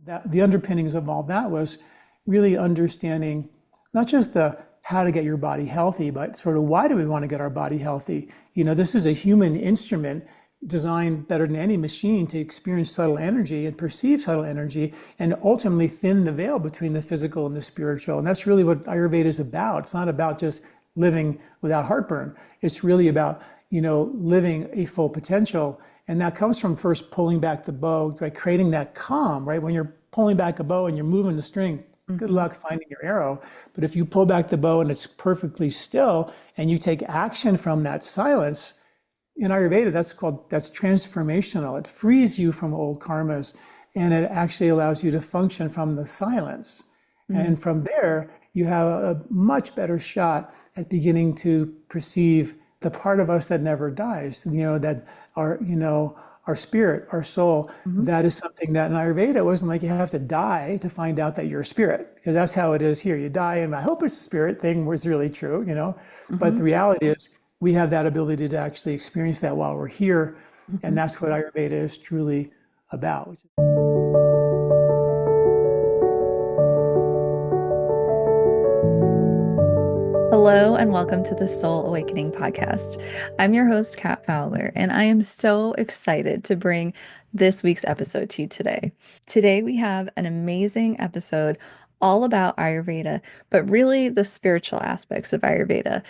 That the underpinnings of all that was really understanding not just the how to get your body healthy, but sort of why do we want to get our body healthy? This is a human instrument designed better than any machine to experience subtle energy and perceive subtle energy and ultimately thin the veil between the physical and the spiritual. And that's really what Ayurveda is about. It's not about just living without heartburn. It's really about, living a full potential. And that comes from first pulling back the bow, by creating that calm, right? When you're pulling back a bow and you're moving the string, good luck finding your arrow. But if you pull back the bow and it's perfectly still and you take action from that silence, in Ayurveda, that's transformational. It frees you from old karmas and it actually allows you to function from the silence. And from there, you have a much better shot at beginning to perceive the part of us that never dies, that our spirit, our soul, that is something that in Ayurveda, it wasn't like you have to die to find out that you're a spirit, because that's how it is here. You die, and I hope it's a spirit thing was really true, but the reality is we have that ability to actually experience that while we're here. And that's what Ayurveda is truly about. Hello and welcome to the Soul Awakening podcast. I'm your host, Kat Fowler, and I am so excited to bring this week's episode to you today. Today we have an amazing episode all about Ayurveda, but really the spiritual aspects of Ayurveda,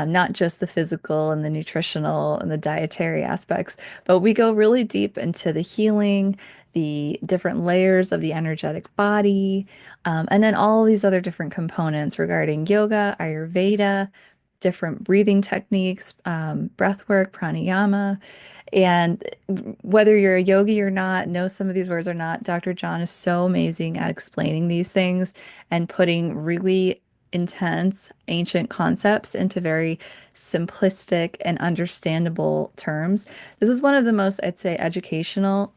not just the physical and the nutritional and the dietary aspects, but we go really deep into the healing, the different layers of the energetic body, and then all these other different components regarding yoga, Ayurveda, different breathing techniques, breath work, pranayama. And whether you're a yogi or not, know some of these words or not, Dr. John is so amazing at explaining these things and putting really intense ancient concepts into very simplistic and understandable terms. This is one of the most, I'd say, educational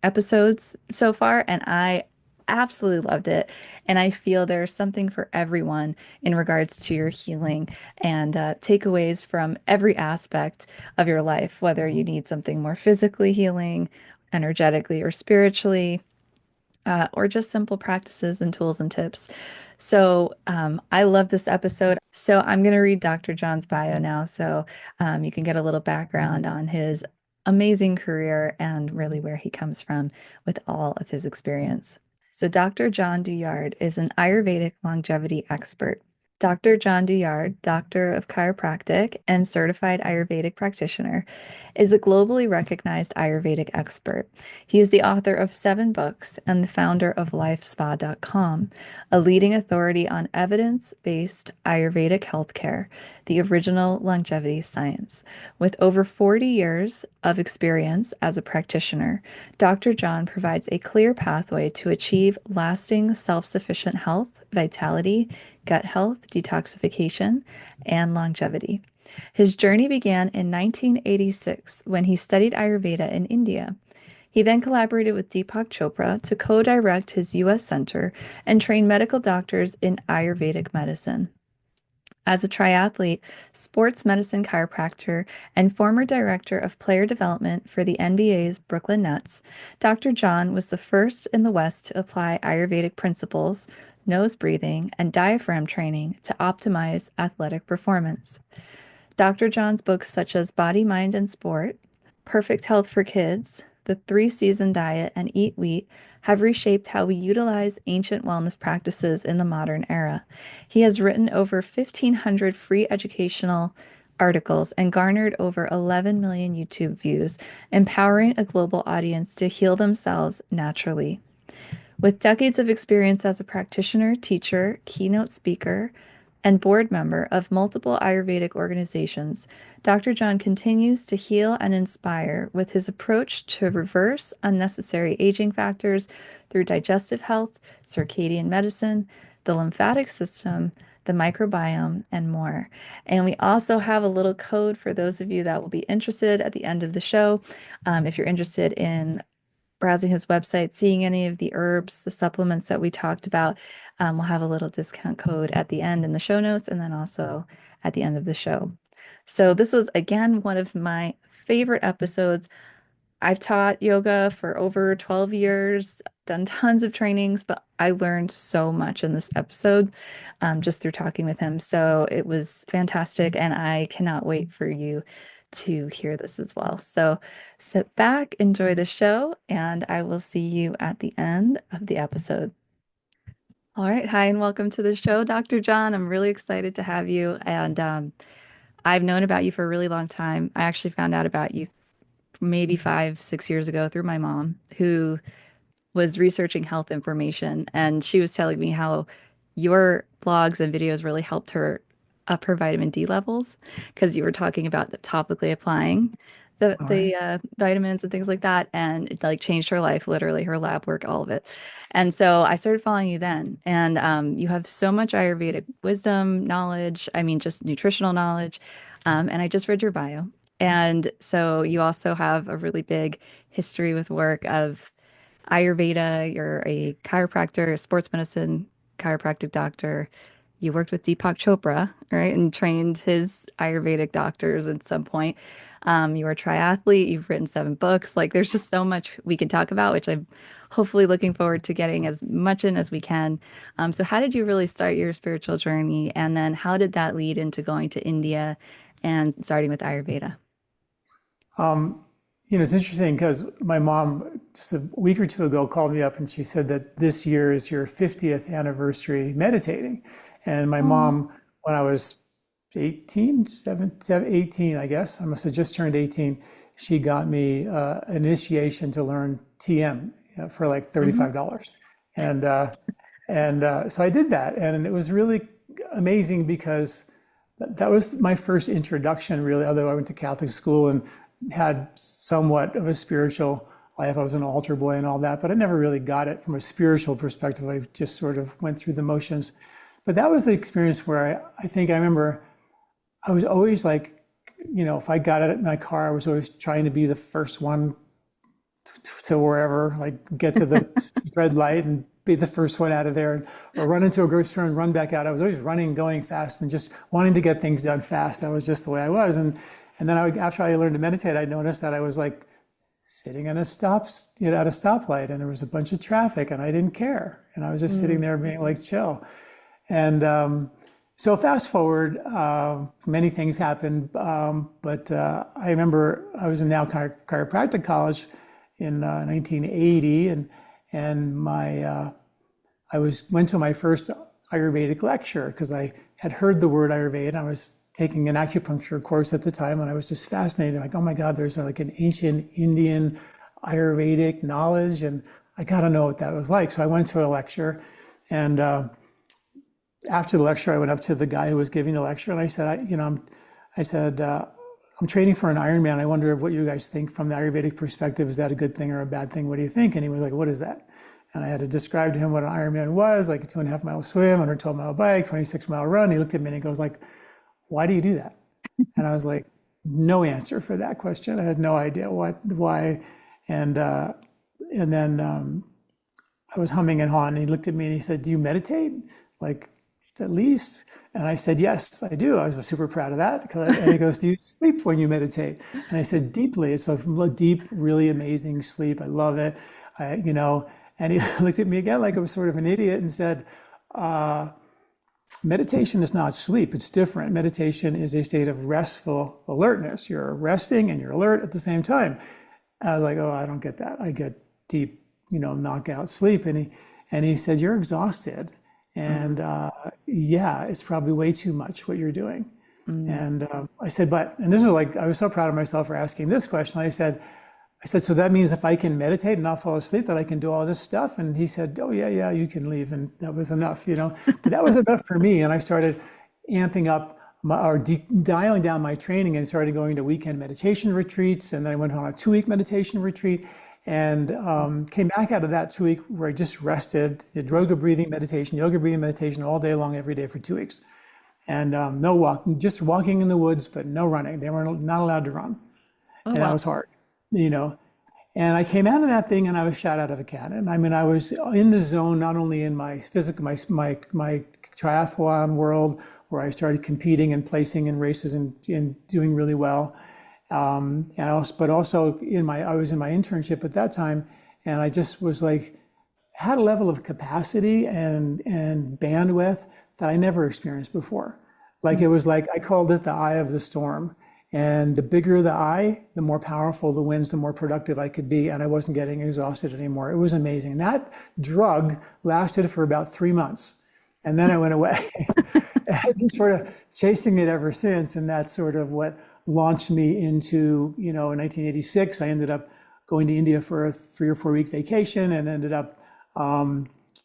episodes so far, and I absolutely loved it. And I feel there's something for everyone in regards to your healing and takeaways from every aspect of your life, whether you need something more physically healing, energetically, or spiritually, or just simple practices and tools and tips. So I love this episode. So I'm going to read Dr. John's bio now so you can get a little background on his amazing career and really where he comes from with all of his experience. So Dr. John Douillard is an Ayurvedic longevity expert. Dr. John Douillard, Doctor of Chiropractic and Certified Ayurvedic Practitioner, is a globally recognized Ayurvedic expert. He is the author of 7 books and the founder of LifeSpa.com, a leading authority on evidence-based Ayurvedic healthcare, the original longevity science. With over 40 years of experience as a practitioner, Dr. John provides a clear pathway to achieve lasting self-sufficient health, vitality, gut health, detoxification, and longevity. His journey began in 1986 when he studied Ayurveda in India. He then collaborated with Deepak Chopra to co-direct his U.S. center and train medical doctors in Ayurvedic medicine. As a triathlete, sports medicine chiropractor, and former director of player development for the NBA's Brooklyn Nets, Dr. John was the first in the West to apply Ayurvedic principles, nose breathing, and diaphragm training to optimize athletic performance. Dr. John's books such as Body, Mind, and Sport, Perfect Health for Kids, The 3-Season Diet, and Eat Wheat have reshaped how we utilize ancient wellness practices in the modern era. He has written over 1,500 free educational articles and garnered over 11 million YouTube views, empowering a global audience to heal themselves naturally. With decades of experience as a practitioner, teacher, keynote speaker, and board member of multiple Ayurvedic organizations, Dr. John continues to heal and inspire with his approach to reverse unnecessary aging factors through digestive health, circadian medicine, the lymphatic system, the microbiome, and more. And we also have a little code for those of you that will be interested at the end of the show. If you're interested in browsing his website, seeing any of the herbs, the supplements that we talked about, we'll have a little discount code at the end in the show notes and then also at the end of the show. So this was, again, one of my favorite episodes. I've taught yoga for over 12 years, done tons of trainings, but I learned so much in this episode just through talking with him. So it was fantastic, and I cannot wait for you to hear this as well. So sit back, enjoy the show, and I will see you at the end of the episode. All right. Hi, and welcome to the show, Dr. John. I'm really excited to have you. And I've known about you for a really long time. I actually found out about you maybe 5, 6 years ago through my mom, who was researching health information. And she was telling me how your blogs and videos really helped her up her vitamin D levels because you were talking about the topically applying the All right. the vitamins and things like that, and it like changed her life, literally her lab work, all of it. And so I started following you then, and you have so much Ayurvedic wisdom, knowledge. I mean, just nutritional knowledge. And I just read your bio, and so you also have a really big history with work of Ayurveda. You're a chiropractor, a sports medicine chiropractic doctor. You worked with Deepak Chopra, right, and trained his Ayurvedic doctors at some point. You were a triathlete. You've written 7 books. Like, there's just so much we can talk about, which I'm hopefully looking forward to getting as much in as we can. So, how did you really start your spiritual journey? And then, how did that lead into going to India and starting with Ayurveda? It's interesting because my mom just a week or two ago called me up and she said that this year is your 50th anniversary meditating. And my Oh, mom, when I was 18, 18, I guess, I must have just turned 18, she got me an initiation to learn TM for like mhm. $35. And so I did that. And it was really amazing because that was my first introduction, really, although I went to Catholic school and had somewhat of a spiritual life. I was an altar boy and all that, but I never really got it from a spiritual perspective. I just sort of went through the motions. But that was the experience where I think I remember I was always like, if I got out of my car, I was always trying to be the first one to wherever, like get to the red light and be the first one out of there, or run into a grocery store and run back out. I was always running, going fast, and just wanting to get things done fast. That was just the way I was. And then after I learned to meditate, I noticed that I was like sitting at a at a stoplight, and there was a bunch of traffic, and I didn't care, and I was just sitting Mm, there being like chill. And so fast forward, many things happened, but I remember I was in now chiropractic college in 1980, and I went to my first Ayurvedic lecture because I had heard the word Ayurveda. I was taking an acupuncture course at the time, and I was just fascinated. Like, oh my God, there's like an ancient Indian Ayurvedic knowledge, and I got to know what that was like. So I went to a lecture, and after the lecture, I went up to the guy who was giving the lecture, and I said, I said, I'm training for an Ironman. I wonder what you guys think from the Ayurvedic perspective. Is that a good thing or a bad thing? What do you think? And he was like, what is that? And I had to describe to him what an Ironman was, like a 2.5 mile swim, 112-mile bike, 26-mile run. He looked at me and he goes like, why do you do that? And I was like, no answer for that question. I had no idea why. And then I was humming and hawing. And he looked at me and he said, do you meditate? Like, at least? And I said, yes, I do. I was super proud of that. And he goes, do you sleep when you meditate? And I said, deeply. It's a deep, really amazing sleep. I love it. And he looked at me again like I was sort of an idiot and said, meditation is not sleep. It's different. Meditation is a state of restful alertness. You're resting and you're alert at the same time. I was like, oh, I don't get that. I get deep, knockout sleep. And he said, you're exhausted. And yeah, it's probably way too much what you're doing. mm, And I said, and this was like, I was so proud of myself for asking this question. I said, so that means if I can meditate and not fall asleep, that I can do all this stuff? And he said, oh, yeah, you can leave. And that was enough, But that was enough for me. And I started amping up dialing down my training and started going to weekend meditation retreats. And then I went on a 2-week meditation retreat and came back out of that 2 week where I just rested, did yoga breathing meditation all day long, every day for 2 weeks. And no walking, just walking in the woods, but no running. They were not allowed to run. oh, And that wow. was hard, you know. And I came out of that thing and I was shot out of a cannon. I mean, I was in the zone, not only in my physical, my triathlon world, where I started competing and placing in races and doing really well. But also I was in my internship at that time, and I just was like, had a level of capacity and bandwidth that I never experienced before. Like it was like I called it the eye of the storm. And the bigger the eye, the more powerful the winds, the more productive I could be. And I wasn't getting exhausted anymore. It was amazing. And that drug lasted for about 3 months. And then it went away. I've been sort of chasing it ever since. And that's sort of what launched me into, in 1986, I ended up going to India for a 3 or 4 week vacation and ended up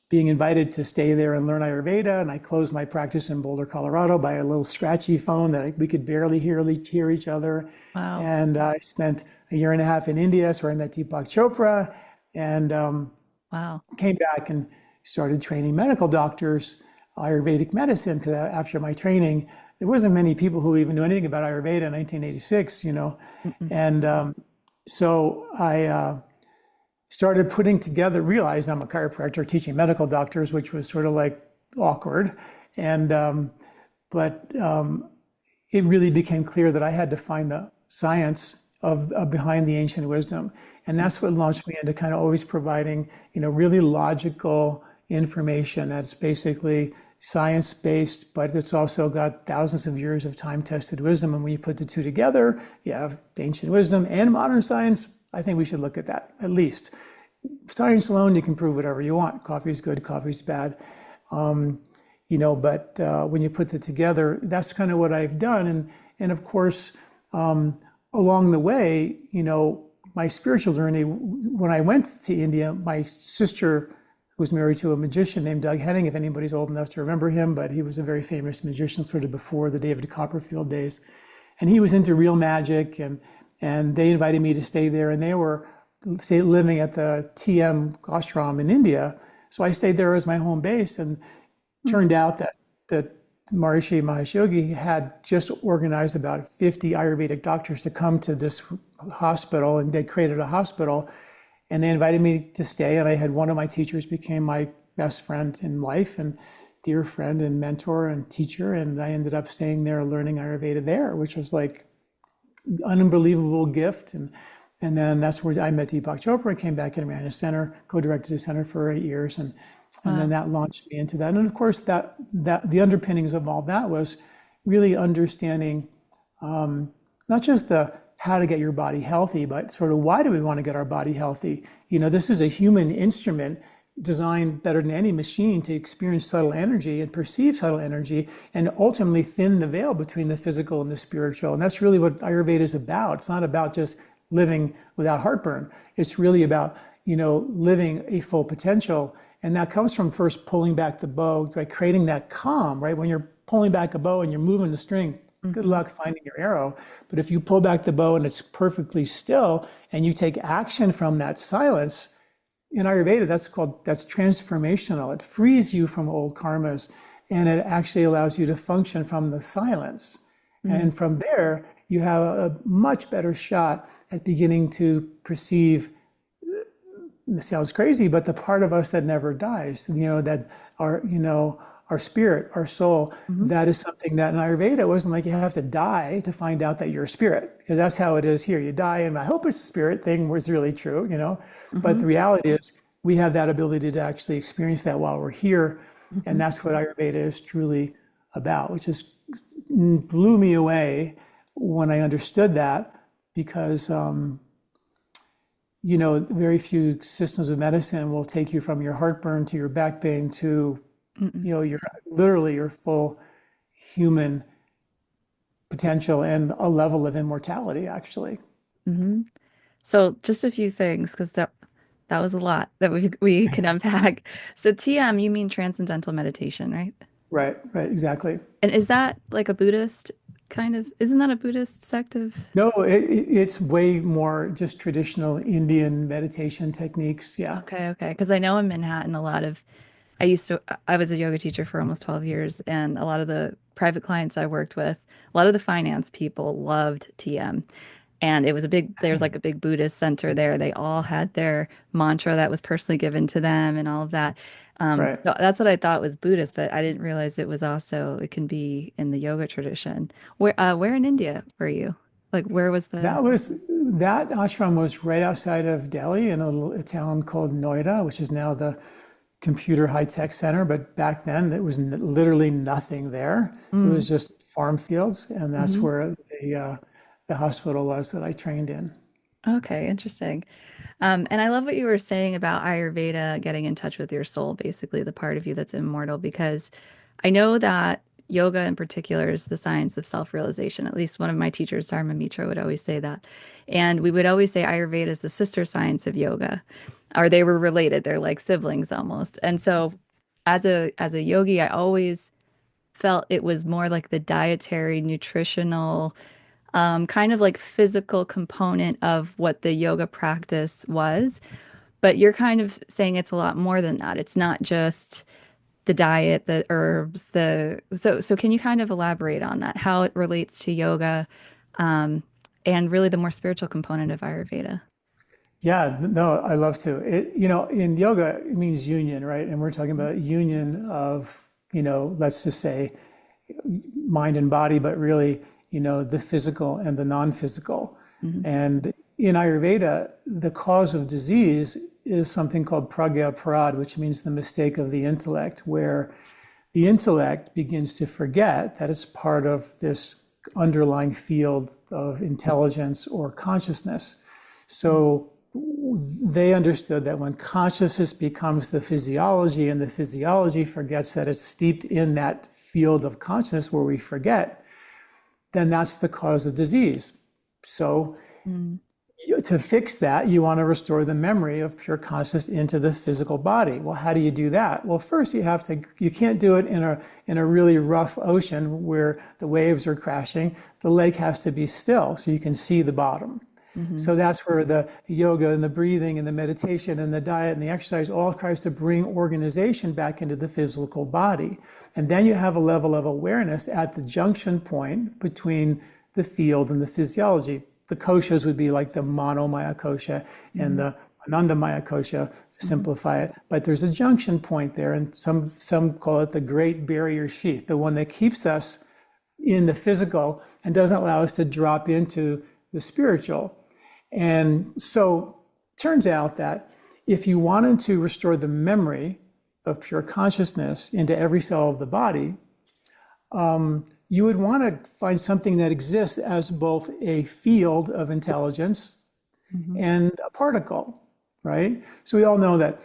being invited to stay there and learn Ayurveda. And I closed my practice in Boulder, Colorado by a little scratchy phone that we could barely hear each other. Wow. And I spent a year and a half in India, so I met Deepak Chopra and Wow. came back and started training medical doctors, Ayurvedic medicine, because after my training, there wasn't many people who even knew anything about Ayurveda in 1986, And so I started putting together, realized I'm a chiropractor teaching medical doctors, which was sort of like awkward. But it really became clear that I had to find the science of behind the ancient wisdom. And that's what launched me into kind of always providing, really logical information that's basically science-based, but it's also got thousands of years of time-tested wisdom. And when you put the two together, you have ancient wisdom and modern science. I think we should look at that, at least. Science alone, you can prove whatever you want. Coffee's good, coffee's bad. But when you put it together, that's kind of what I've done. And of course, along the way, my spiritual journey, when I went to India, my sister was married to a magician named Doug Henning, if anybody's old enough to remember him, but he was a very famous magician sort of before the David Copperfield days. And he was into real magic, and they invited me to stay there, and they were living at the TM ashram in India. So I stayed there as my home base, and turned out that Maharishi Mahesh Yogi had just organized about 50 Ayurvedic doctors to come to this hospital, and they created a hospital, and they invited me to stay. And I had one of my teachers became my best friend in life and dear friend and mentor and teacher. And I ended up staying there, learning Ayurveda there, which was like an unbelievable gift. And then that's where I met Deepak Chopra and came back and ran a center, co-directed a center for 8 years. And then that launched me into that. And of course, that the underpinnings of all that was really understanding not just the how to get your body healthy, but sort of why do we want to get our body healthy? This is a human instrument designed better than any machine to experience subtle energy and perceive subtle energy and ultimately thin the veil between the physical and the spiritual. And that's really what Ayurveda is about. It's not about just living without heartburn. It's really about, living a full potential. And that comes from first pulling back the bow, like creating that calm, right? When you're pulling back a bow and you're moving the string, good luck finding your arrow. But if you pull back the bow and it's perfectly still and you take action from that silence, in Ayurveda, that's transformational. It frees you from old karmas and it actually allows you to function from the silence. And from there, you have a much better shot at beginning to perceive, it sounds crazy, but the part of us that never dies, that our spirit, our soul, that is something that in Ayurveda, it wasn't like you have to die to find out that you're a spirit, because that's how it is here. You die, and I hope it's a spirit thing was really true, But the reality is we have that ability to actually experience that while we're here. And that's what Ayurveda is truly about, which is blew me away when I understood that, because very few systems of medicine will take you from your heartburn to your back pain to your full human potential and a level of immortality, actually. So just a few things, because that was a lot that we can unpack. So TM, you mean transcendental meditation, right? Right, exactly. And is that like a Buddhist isn't that a Buddhist sect of? No, it's way more just traditional Indian meditation techniques. Yeah. Okay. Because I know in Manhattan, I was a yoga teacher for almost 12 years, and a lot of the private clients I worked with, a lot of the finance people loved TM. And there's like a big Buddhist center there. They all had their mantra that was personally given to them and all of that. Right. So that's what I thought was Buddhist, but I didn't realize it can be in the yoga tradition. Where in India were you? Like, where was that ashram was right outside of Delhi in a town called Noida, which is now the computer high-tech center, but back then there was literally nothing there. It Mm. was just farm fields, and that's Hmm. where the hospital was that I trained in. Okay, interesting. And I love what you were saying about Ayurveda getting in touch with your soul, basically the part of you that's immortal, because I know that yoga in particular is the science of self-realization. At least one of my teachers, Dharma Mitra, would always say that. And we would always say Ayurveda is the sister science of yoga, or they were related. They're like siblings almost. And so as a yogi, I always felt it was more like the dietary, nutritional, kind of like physical component of what the yoga practice was. But you're kind of saying it's a lot more than that. It's not just the diet, the herbs, so can you kind of elaborate on that, how it relates to yoga, um, and really the more spiritual component of Ayurveda? Yeah, no, I love to. In yoga, it means union, right? And we're talking about union of, let's just say mind and body, but really, the physical and the non-physical. Hmm. And in Ayurveda, the cause of disease is something called pragya parad, which means the mistake of the intellect, where the intellect begins to forget that it's part of this underlying field of intelligence or consciousness. So they understood that when consciousness becomes the physiology and the physiology forgets that it's steeped in that field of consciousness where we forget, then that's the cause of disease. So Mm. to fix that, you want to restore the memory of pure consciousness into the physical body. Well, how do you do that? Well, first you can't do it in a really rough ocean where the waves are crashing. The lake has to be still so you can see the bottom. Hmm. So that's where the yoga and the breathing and the meditation and the diet and the exercise all tries to bring organization back into the physical body. And then you have a level of awareness at the junction point between the field and the physiology. The koshas would be like the Manomaya kosha and the Anandamaya kosha, to simplify it. But there's a junction point there, and some call it the Great Barrier Sheath, the one that keeps us in the physical and doesn't allow us to drop into the spiritual. And so it turns out that if you wanted to restore the memory of pure consciousness into every cell of the body, you would want to find something that exists as both a field of intelligence Hmm. and a particle, right? So we all know that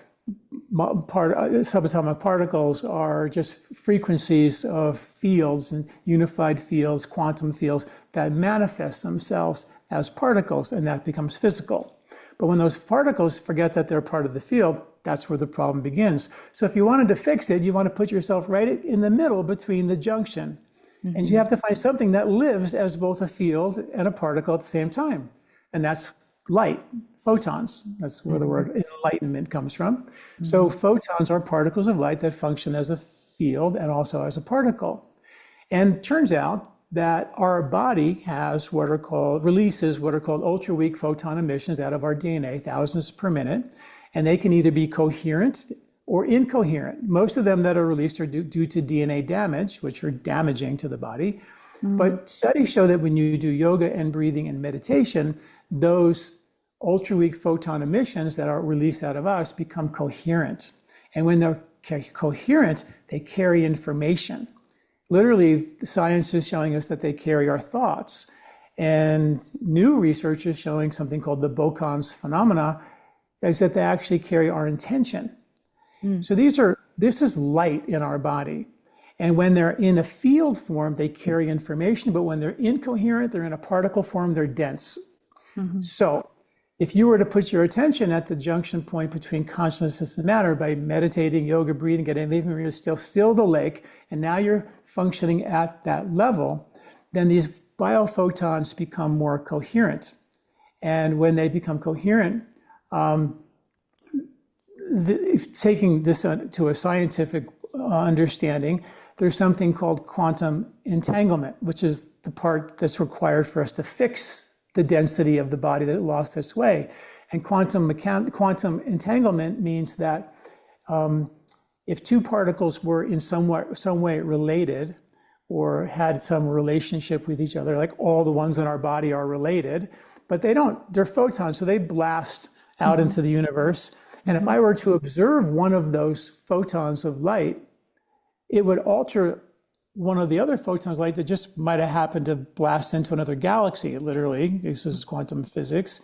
subatomic particles are just frequencies of fields and unified fields, quantum fields that manifest themselves as particles, and that becomes physical. But when those particles forget that they're part of the field, that's where the problem begins. So if you wanted to fix it, you want to put yourself right in the middle between the junction. And you Hmm. have to find something that lives as both a field and a particle at the same time. And that's light, photons. That's where the word enlightenment comes from. So Hmm. photons are particles of light that function as a field and also as a particle. And it turns out that our body has releases what are called ultra weak photon emissions out of our DNA, thousands per minute. And they can either be coherent or incoherent. Most of them that are released are due to DNA damage, which are damaging to the body. Hmm. But studies show that when you do yoga and breathing and meditation, those ultra weak photon emissions that are released out of us become coherent. And when they're coherent, they carry information. Literally, the science is showing us that they carry our thoughts. And new research is showing something called the Bocon's phenomena, is that they actually carry our intention. Mm. So this is light in our body. And when they're in a field form, they carry information, but when they're incoherent, they're in a particle form, they're dense. Hmm. So if you were to put your attention at the junction point between consciousness and matter by meditating, yoga, breathing, leaving you still the lake, and now you're functioning at that level, then these biophotons become more coherent. And when they become coherent, taking this to a scientific understanding, there's something called quantum entanglement, which is the part that's required for us to fix the density of the body that lost its way. And quantum entanglement means that if two particles were in some way related or had some relationship with each other, like all the ones in our body are related, but they're photons, so they blast out into the universe. And if I were to observe one of those photons of light, it would alter one of the other photons of light that just might have happened to blast into another galaxy, literally. This is quantum physics.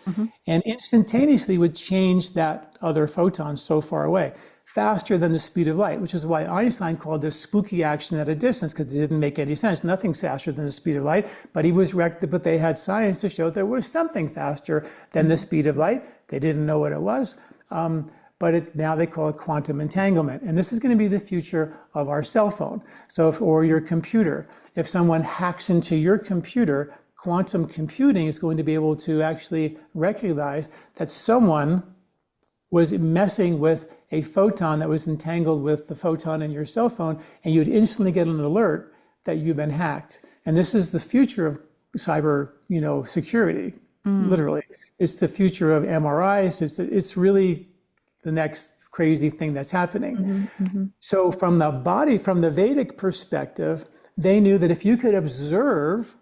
And instantaneously would change that other photon so far away, faster than the speed of light, which is why Einstein called this spooky action at a distance, because it didn't make any sense. Nothing's faster than the speed of light, but he was wrecked, but they had science to show there was something faster than the speed of light. They didn't know what it was. Now they call it quantum entanglement. And this is going to be the future of our cell phone. So or your computer. If someone hacks into your computer, quantum computing is going to be able to actually recognize that someone was messing with a photon that was entangled with the photon in your cell phone, and you'd instantly get an alert that you've been hacked. And this is the future of cyber, security, literally. It's the future of MRIs. It's really the next crazy thing that's happening. So from the Vedic perspective, they knew that if you could observe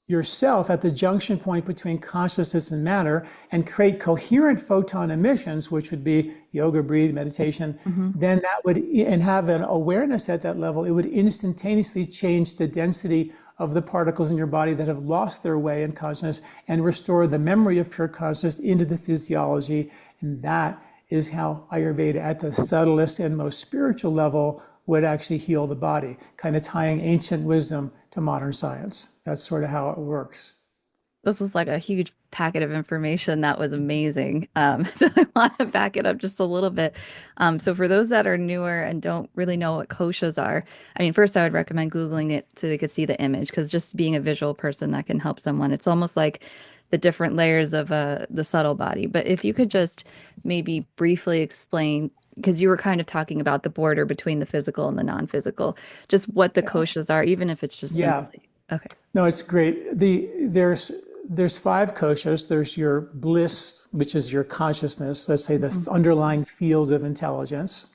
yourself at the junction point between consciousness and matter and create coherent photon emissions, which would be yoga, breathe, meditation, then that would, and have an awareness at that level, it would instantaneously change the density of the particles in your body that have lost their way in consciousness and restore the memory of pure consciousness into the physiology. And that is how Ayurveda at the subtlest and most spiritual level would actually heal the body, kind of tying ancient wisdom to modern science. That's sort of how it works. This is like a huge packet of information. That was amazing. So I want to back it up just a little bit. So for those that are newer and don't really know what koshas are, I mean, first I would recommend Googling it so they could see the image, because just being a visual person, that can help someone. It's almost like the different layers of the subtle body. But if you could just maybe briefly explain, because you were kind of talking about the border between the physical and the non-physical, just what the koshas are, even if it's just simply. Okay. No, it's great. There's 5 koshas. There's your bliss, which is your consciousness, let's say the underlying fields of intelligence.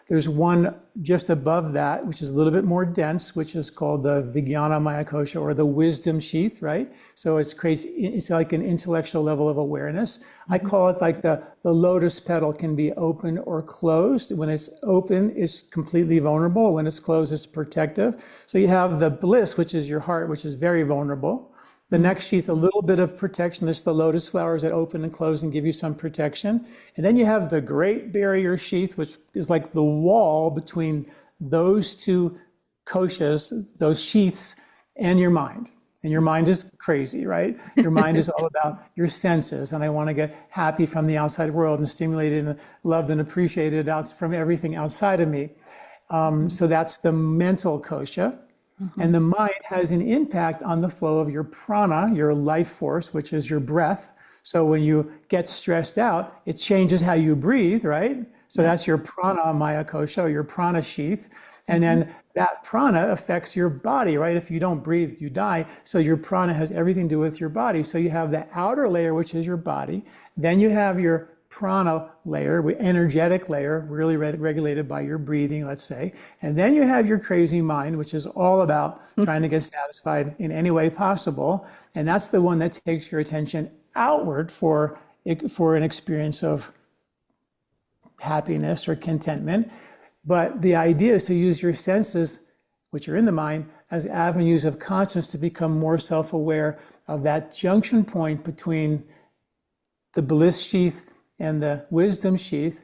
There's one just above that, which is a little bit more dense, which is called the Vijnana Maya kosha, or the wisdom sheath, right? So it's like an intellectual level of awareness. I call it like the lotus petal can be open or closed. When it's open, it's completely vulnerable. When it's closed, it's protective. So you have the bliss, which is your heart, which is very vulnerable. The next sheath, a little bit of protection. There's the lotus flowers that open and close and give you some protection. And then you have the great barrier sheath, which is like the wall between those two koshas, those sheaths, and your mind. And your mind is crazy, right? Your mind is all about your senses. And I want to get happy from the outside world and stimulated and loved and appreciated from everything outside of me. So that's the mental kosha. And the mind has an impact on the flow of your prana, your life force, which is your breath. So when you get stressed out, it changes how you breathe, right? So that's your prana maya kosha, or your prana sheath. And then that prana affects your body, right? If you don't breathe, you die. So your prana has everything to do with your body. So you have the outer layer, which is your body. Then you have your prana layer, energetic layer, really regulated by your breathing, let's say. And then you have your crazy mind, which is all about trying to get satisfied in any way possible. And that's the one that takes your attention outward for an experience of happiness or contentment. But the idea is to use your senses, which are in the mind, as avenues of consciousness to become more self-aware of that junction point between the bliss sheath and the wisdom sheath,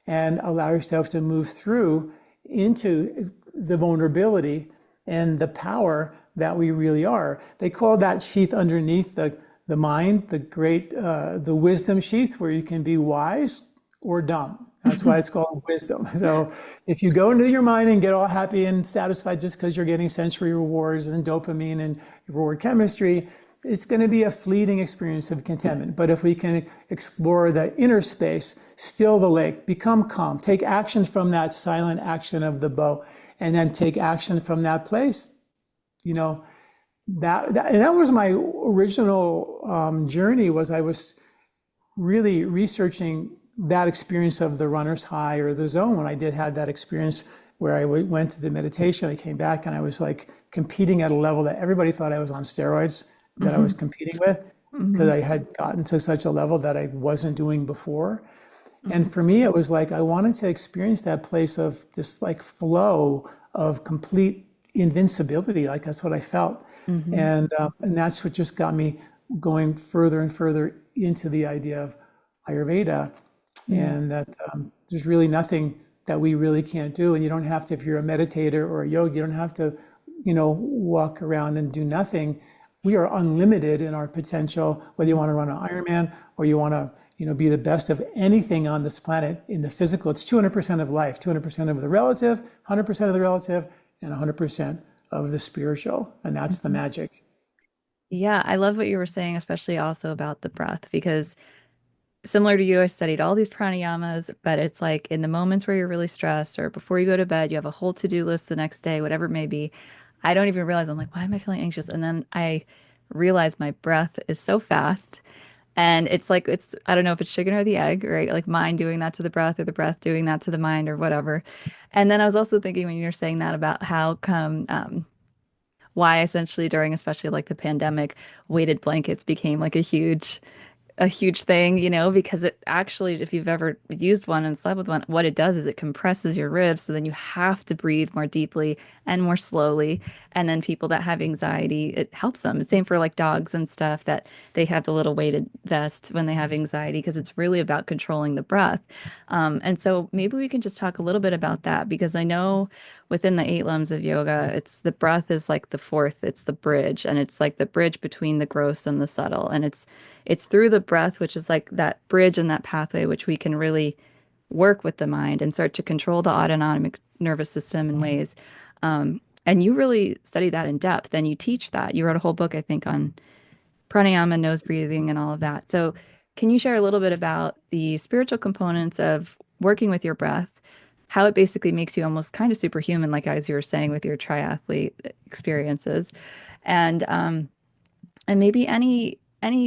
and allow yourself to move through into the vulnerability and the power that we really are. They call that sheath underneath the mind, the wisdom sheath, where you can be wise or dumb. That's why it's called wisdom. So if you go into your mind and get all happy and satisfied just because you're getting sensory rewards and dopamine and reward chemistry, it's going to be a fleeting experience of contentment. But if we can explore the inner space, still the lake, become calm, take action from that silent action of the bow, and then take action from that place, that was my original journey. I was really researching that experience of the runner's high or the zone. When I had that experience where I went to the meditation, I came back and I was like competing at a level that everybody thought I was on steroids, that I was competing with, because I had gotten to such a level that I wasn't doing before. And for me, it was like I wanted to experience that place of this like flow of complete invincibility. Like that's what I felt. Mm-hmm. And that's what just got me going further and further into the idea of Ayurveda, and that there's really nothing that we really can't do. And you don't have to, if you're a meditator or a yogi, you don't have to, walk around and do nothing. We are unlimited in our potential, whether you want to run an Ironman or you want to, be the best of anything on this planet. In the physical, it's 200% of life, 200% of the relative, 100% of the relative, and 100% of the spiritual. And that's the magic. Yeah, I love what you were saying, especially also about the breath, because similar to you, I studied all these pranayamas, but it's like in the moments where you're really stressed or before you go to bed, you have a whole to-do list the next day, whatever it may be. I don't even realize I'm like, why am I feeling anxious? And then I realize my breath is so fast. And it's like, I don't know if it's chicken or the egg, right? Like mind doing that to the breath or the breath doing that to the mind or whatever. And then I was also thinking when you're saying that about how come, why essentially during especially like the pandemic, weighted blankets became like a huge thing, because it actually, if you've ever used one and slept with one, what it does is it compresses your ribs. So then you have to breathe more deeply and more slowly. And then people that have anxiety, it helps them. Same for like dogs and stuff that they have the little weighted vest when they have anxiety, because it's really about controlling the breath. And so maybe we can just talk a little bit about that, because I know within the eight limbs of yoga, it's the breath is like the fourth, it's the bridge, and it's like the bridge between the gross and the subtle. And it's through the breath, which is like that bridge and that pathway, which we can really work with the mind and start to control the autonomic nervous system in ways. And you really study that in depth, and you teach that. You wrote a whole book, I think, on pranayama, nose breathing, and all of that. So, can you share a little bit about the spiritual components of working with your breath, how it basically makes you almost kind of superhuman, like as you were saying with your triathlete experiences, and and maybe any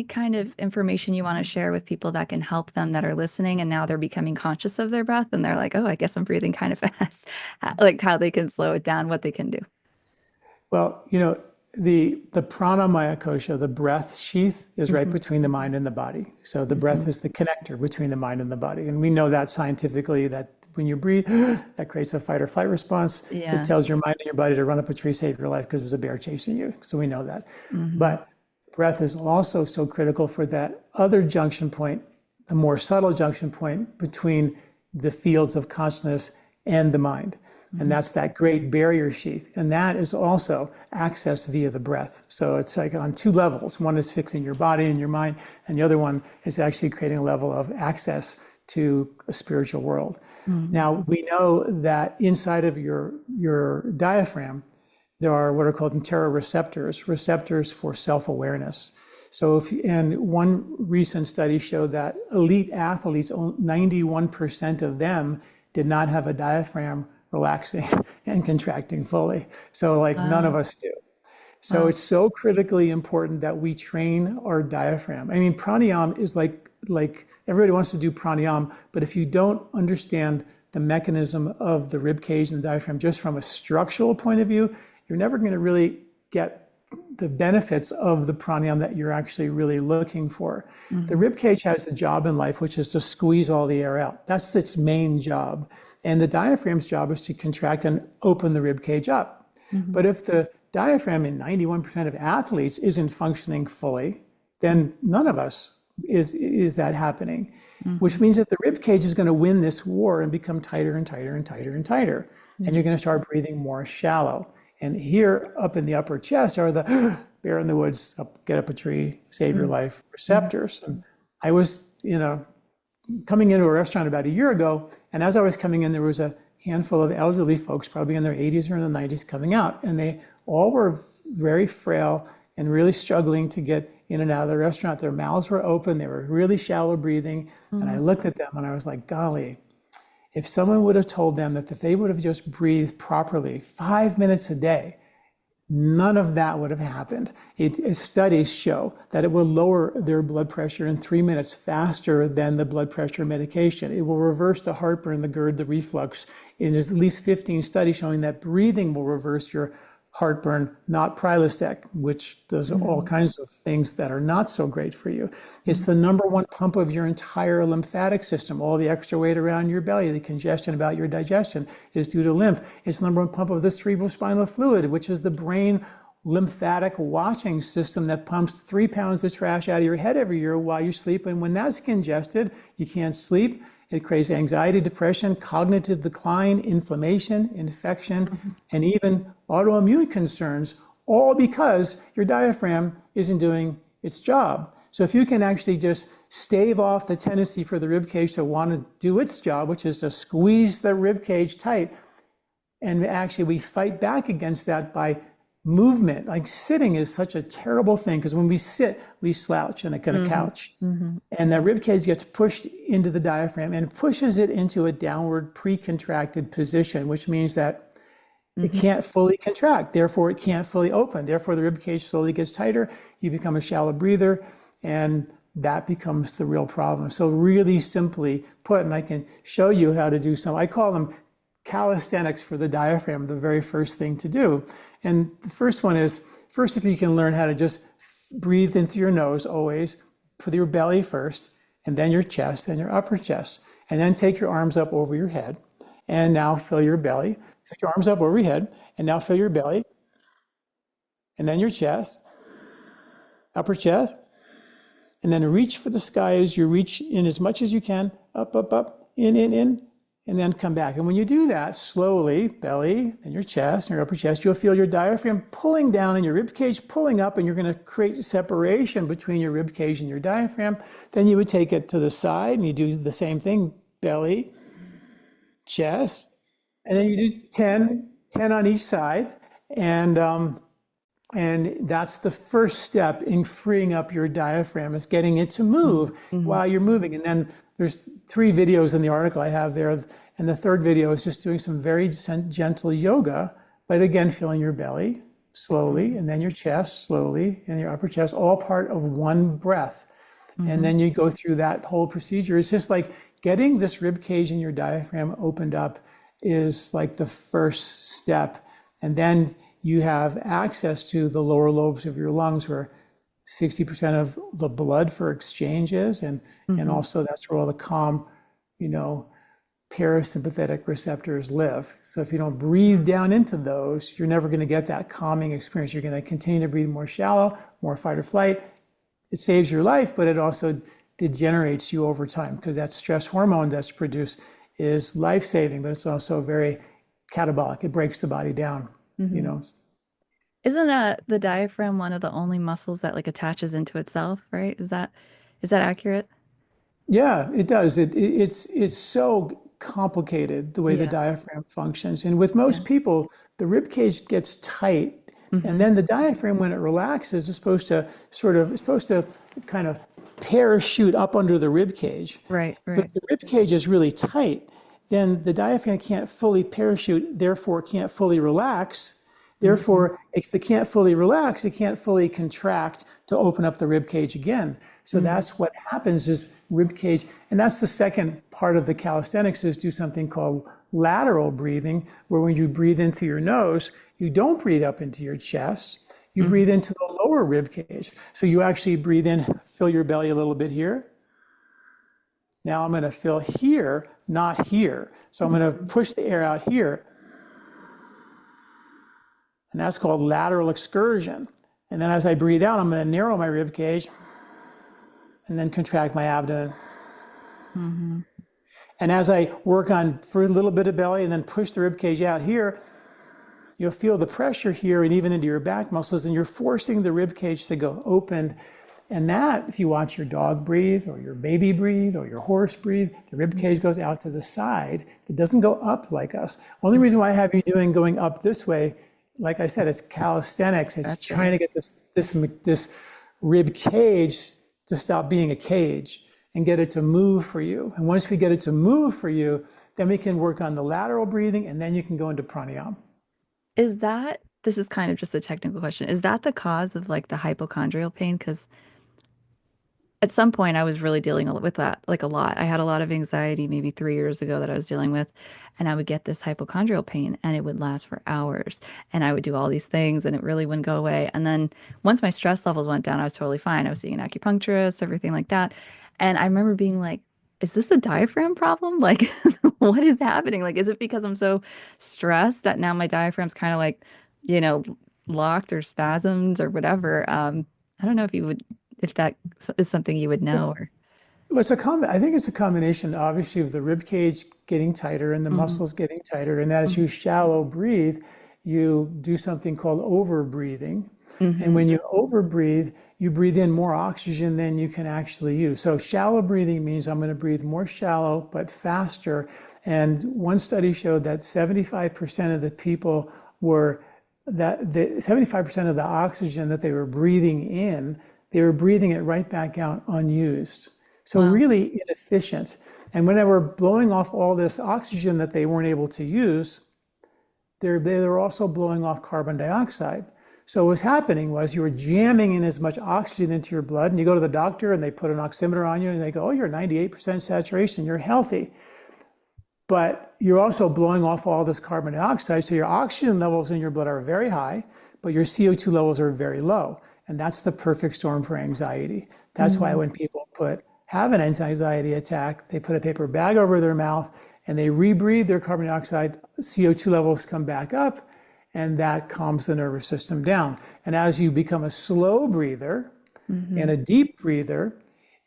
kind of information you want to share with people that can help them that are listening and now they're becoming conscious of their breath and they're like, oh, I guess I'm breathing kind of fast, like how they can slow it down, what they can do. Well, the prana maya kosha, the breath sheath, is right between the mind and the body. So the breath is the connector between the mind and the body. And we know that scientifically, that when you breathe, that creates a fight or flight response. Yeah. It tells your mind and your body to run up a tree, save your life because there's a bear chasing you. So we know that. But breath is also so critical for that other junction point, the more subtle junction point between the fields of consciousness and the mind. And that's that great barrier sheath. And that is also accessed via the breath. So it's like on two levels. One is fixing your body and your mind, and the other one is actually creating a level of access to a spiritual world. Now, we know that inside of your diaphragm, there are what are called interoreceptors, receptors for self-awareness. So and one recent study showed that elite athletes, 91% of them did not have a diaphragm relaxing and contracting fully. So like none of us do. So it's so critically important that we train our diaphragm. I mean, pranayama is like everybody wants to do pranayama, but if you don't understand the mechanism of the rib cage and the diaphragm just from a structural point of view, you're never going to really get the benefits of the pranayama that you're actually really looking for. The rib cage has a job in life, which is to squeeze all the air out. That's its main job. And the diaphragm's job is to contract and open the rib cage up. But if the diaphragm in 91% of athletes isn't functioning fully, then none of us is that happening, which means that the rib cage is going to win this war and become tighter and tighter and tighter and tighter. And you're going to start breathing more shallow. And here up in the upper chest are the bear in the woods, get up a tree, save your life receptors. And I was, coming into a restaurant about a year ago, and as I was coming in, there was a handful of elderly folks, probably in their 80s or in the 90s, coming out. And they all were very frail and really struggling to get in and out of the restaurant. Their mouths were open. They were really shallow breathing. And I looked at them and I was like, golly, if someone would have told them that if they would have just breathed properly 5 minutes a day, none of that would have happened. Studies show that it will lower their blood pressure in 3 minutes faster than the blood pressure medication. It will reverse the heartburn, the GERD, the reflux. And there's at least 15 studies showing that breathing will reverse your heartburn, not Prilosec, which does all Mhm. kinds of things that are not so great for you. It's the number one pump of your entire lymphatic system. All the extra weight around your belly, the congestion about your digestion is due to lymph. It's the number one pump of the cerebrospinal fluid, which is the brain lymphatic washing system that pumps 3 pounds of trash out of your head every year while you sleep. And when that's congested, you can't sleep. It creates anxiety, depression, cognitive decline, inflammation, infection, Mhm. and even autoimmune concerns, all because your diaphragm isn't doing its job. So if you can actually just stave off the tendency for the rib cage to want to do its job, which is to squeeze the rib cage tight, and actually we fight back against that by movement. Like sitting is such a terrible thing because when we sit, we slouch on a Mhm. couch. Mhm. And that rib cage gets pushed into the diaphragm and pushes it into a downward pre-contracted position, which means that it Mhm. can't fully contract. Therefore, it can't fully open. Therefore, the rib cage slowly gets tighter. You become a shallow breather, and that becomes the real problem. So really simply put, and I can show you how to do some, I call them calisthenics for the diaphragm, the very first thing to do. And the first one is, first, if you can learn how to just breathe in through your nose always, with your belly first, and then your chest and your upper chest. And then take your arms up over your head. And now fill your belly. Take your arms up over your head. And now fill your belly. And then your chest, upper chest. And then reach for the sky as you reach in as much as you can. Up, up, up, in. And then come back. And when you do that slowly, belly, and your chest, and your upper chest, you'll feel your diaphragm pulling down and your rib cage pulling up, and you're going to create separation between your rib cage and your diaphragm. Then you would take it to the side, and you do the same thing, belly, chest, and then you do 10 on each side. And that's the first step in freeing up your diaphragm, is getting it to move Mhm. while you're moving. And then there's 3 videos in the article I have there. And the third video is just doing some very gentle yoga, but again, feeling your belly slowly, and then your chest slowly, and your upper chest, all part of one breath. And Mhm. then you go through that whole procedure. It's just like getting this rib cage and your diaphragm opened up is like the first step. And then you have access to the lower lobes of your lungs where 60% of the blood for exchange is. And Mhm. also that's where all the calm, you know, parasympathetic receptors live. So if you don't breathe down into those, you're never going to get that calming experience. You're going to continue to breathe more shallow, more fight or flight. It saves your life, but it also degenerates you over time because that stress hormone that's produced is life-saving, but it's also very catabolic. It breaks the body down, you Mhm. know. Isn't the diaphragm one of the only muscles that like attaches into itself, right? Is that accurate? Yeah, it does. It's so complicated the way the Yeah. diaphragm functions. And with Yeah. most people, the rib cage gets tight, and Hmm. then the diaphragm, when it relaxes, is supposed to it's supposed to kind of parachute up under the rib cage. Right, But right. if the rib cage is really tight, then the diaphragm can't fully parachute, therefore can't fully relax. Hmm. Therefore, if it can't fully relax, it can't fully contract to open up the rib cage again. So Hmm. that's what happens is rib cage, and that's the second part of the calisthenics is do something called lateral breathing, where when you breathe in through your nose, you don't breathe up into your chest. You breathe Hmm. into the lower rib cage. So you actually breathe in, fill your belly a little bit here. Now I'm going to fill here, not here. So I'm going to push the air out here, and that's called lateral excursion. And then as I breathe out, I'm going to narrow my rib cage and then contract my abdomen. Hmm. And as I work on for a little bit of belly and then push the rib cage out here, you'll feel the pressure here and even into your back muscles, and you're forcing the rib cage to go open. And that, if you watch your dog breathe or your baby breathe or your horse breathe, the rib cage goes out to the side. It doesn't go up like us. Only reason why I have you going up this way, like I said, it's calisthenics. It's trying Gotcha. to get this rib cage to stop being a cage and get it to move for you. And once we get it to move for you, then we can work on the lateral breathing, and then you can go into pranayama. This is kind of just a technical question. Is that the cause of like the hypochondrial pain? Because at some point I was really dealing with that like a lot. I had a lot of anxiety maybe 3 years ago that I was dealing with, and I would get this hypochondrial pain and it would last for hours. And I would do all these things and it really wouldn't go away. And then once my stress levels went down, I was totally fine. I was seeing an acupuncturist, everything like that. And I remember being like, is this a diaphragm problem? Like, what is happening? Like, is it because I'm so stressed that now my diaphragm's kind of like, you know, locked or spasmed or whatever? I don't know if you would, if that is something you would know or. Well, I think it's a combination, obviously, of the rib cage getting tighter and the Mhm, muscles getting tighter. And as mhm, you shallow breathe, you do something called over breathing. And mhm. when you over breathe, you breathe in more oxygen than you can actually use. So shallow breathing means I'm going to breathe more shallow, but faster. And one study showed that 75% of the people were that the 75% of the oxygen that they were breathing in, they were breathing it right back out unused. So Wow. really inefficient. And when they were blowing off all this oxygen that they weren't able to use, they were also blowing off carbon dioxide. So what was happening was you were jamming in as much oxygen into your blood, and you go to the doctor and they put an oximeter on you and they go, oh, you're 98% saturation, you're healthy. But you're also blowing off all this carbon dioxide, so your oxygen levels in your blood are very high, but your CO2 levels are very low. And that's the perfect storm for anxiety. That's why Mm, when people have an anxiety attack, they put a paper bag over their mouth and they rebreathe their carbon dioxide, CO2 levels come back up, and that calms the nervous system down. And as you become a slow breather and mhm. a deep breather,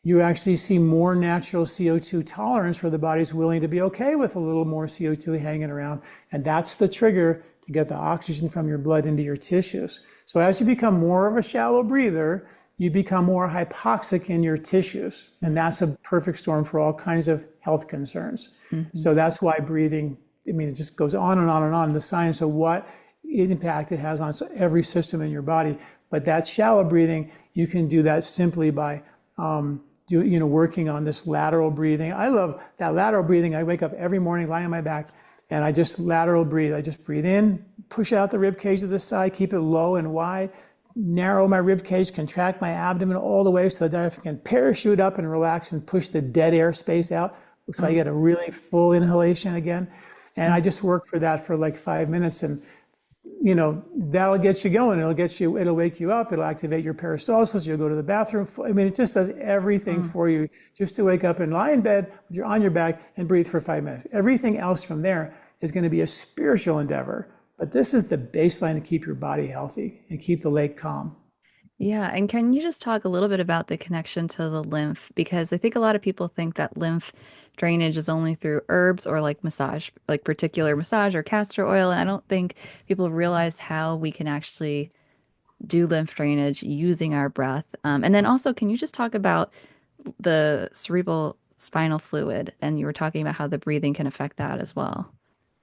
you actually see more natural CO2 tolerance where the body's willing to be okay with a little more CO2 hanging around. And that's the trigger to get the oxygen from your blood into your tissues. So as you become more of a shallow breather, you become more hypoxic in your tissues. And that's a perfect storm for all kinds of health concerns. Mhm. So that's why breathing, I mean, it just goes on and on and on. The science of what impact it has on every system in your body. But that shallow breathing, you can do that simply by working on this lateral breathing. I love that lateral breathing. I wake up every morning, lie on my back, and I just lateral breathe. I just breathe in, push out the rib cage to the side, keep it low and wide, narrow my rib cage, contract my abdomen all the way so the diaphragm can parachute up and relax and push the dead air space out. So I Mm, get a really full inhalation again. And mm. I just work for that for like 5 minutes. And that'll get you going. It'll wake you up. It'll activate your peristalsis. You'll go to the bathroom. I mean, it just does everything Mm. for you just to wake up and lie in bed with your on your back and breathe for 5 minutes. Everything else from there is going to be a spiritual endeavor. But this is the baseline to keep your body healthy and keep the lake calm. Yeah, and can you just talk a little bit about the connection to the lymph? Because I think a lot of people think that lymph drainage is only through herbs or like massage, like particular massage or castor oil. And I don't think people realize how we can actually do lymph drainage using our breath. And then also, can you just talk about the cerebral spinal fluid? And you were talking about how the breathing can affect that as well.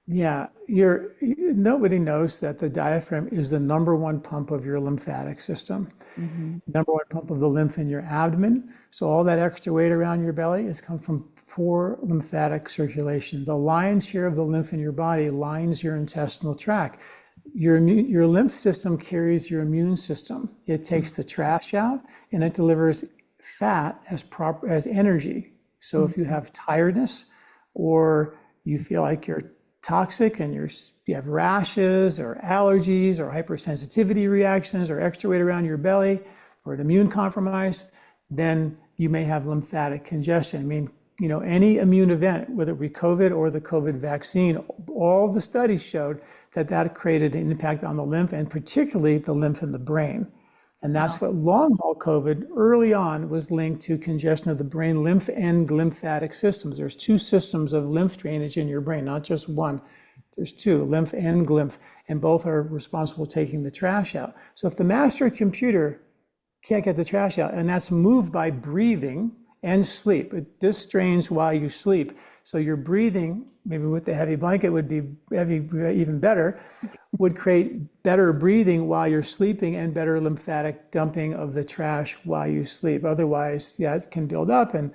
Yeah, nobody knows that the diaphragm is the number one pump of your lymphatic system. Hmm. Number one pump of the lymph in your abdomen. So all that extra weight around your belly has come from poor lymphatic circulation. The lion's share of the lymph in your body lines your intestinal tract. Your lymph system carries your immune system. It takes the trash out and it delivers fat as energy. So if you Hmm. have tiredness or you feel like you're toxic and you have rashes or allergies or hypersensitivity reactions or extra weight around your belly or an immune compromise, then you may have lymphatic congestion. I mean, any immune event, whether it be COVID or the COVID vaccine, all the studies showed that created an impact on the lymph and particularly the lymph in the brain. And Wow. that's what long haul COVID early on was linked to congestion of the brain lymph and lymphatic systems. There's two systems of lymph drainage in your brain, not just one. There's two, lymph and glymph, and both are responsible for taking the trash out. So if the master computer can't get the trash out, and that's moved by breathing and sleep. It just drains while you sleep. So your breathing, maybe with the heavy blanket would be even better, would create better breathing while you're sleeping and better lymphatic dumping of the trash while you sleep. Otherwise, yeah, it can build up. And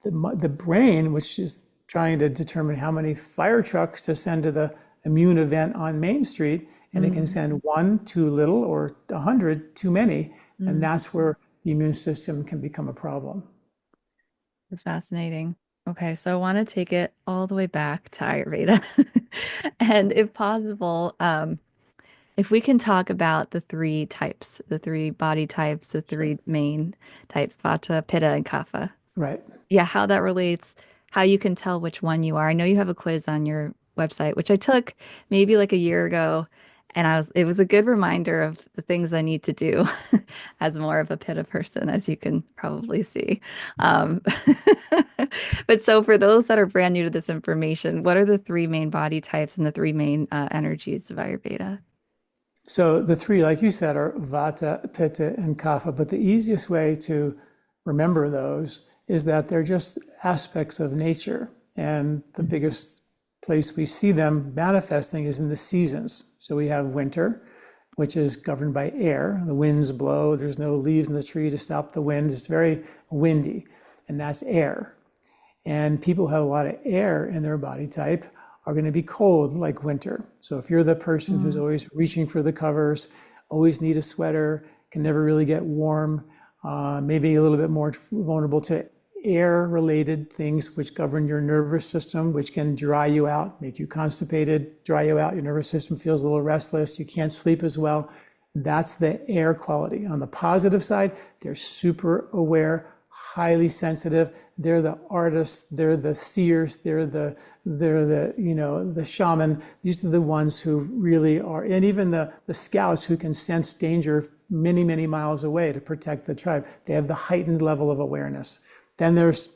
the brain, which is trying to determine how many fire trucks to send to the immune event on Main Street, and it can Mm, send one too little or 100 too many. And mm. that's where the immune system can become a problem. That's fascinating. Okay, so I want to take it all the way back to Ayurveda. And if possible, if we can talk about the three types, the three body types, the Sure. three main types, Vata, Pitta, and Kapha. Right. Yeah, how that relates, how you can tell which one you are. I know you have a quiz on your website, which I took maybe like a year ago, and it was a good reminder of the things I need to do as more of a Pitta person, as you can probably see. Um, but so for those that are brand new to this information, what are the three main body types and the three main energies of Ayurveda? So the three, like you said, are Vata, Pitta, and Kapha. But the easiest way to remember those is that they're just aspects of nature. And the biggest place we see them manifesting is in the seasons. So we have winter, which is governed by air. The winds blow. There's no leaves in the tree to stop the wind. It's very windy, and that's air. And people who have a lot of air in their body type are going to be cold like winter. So if you're the person who's Mm, always reaching for the covers, always need a sweater, can never really get warm, maybe a little bit more vulnerable to air-related things which govern your nervous system, which can dry you out, make you constipated, dry you out. Your nervous system feels a little restless. You can't sleep as well. That's the air quality. On the positive side, they're super aware, highly sensitive. They're the artists, they're the seers, they're the shaman. These are the ones who really are, and even the scouts who can sense danger many, many miles away to protect the tribe. They have the heightened level of awareness. Then there's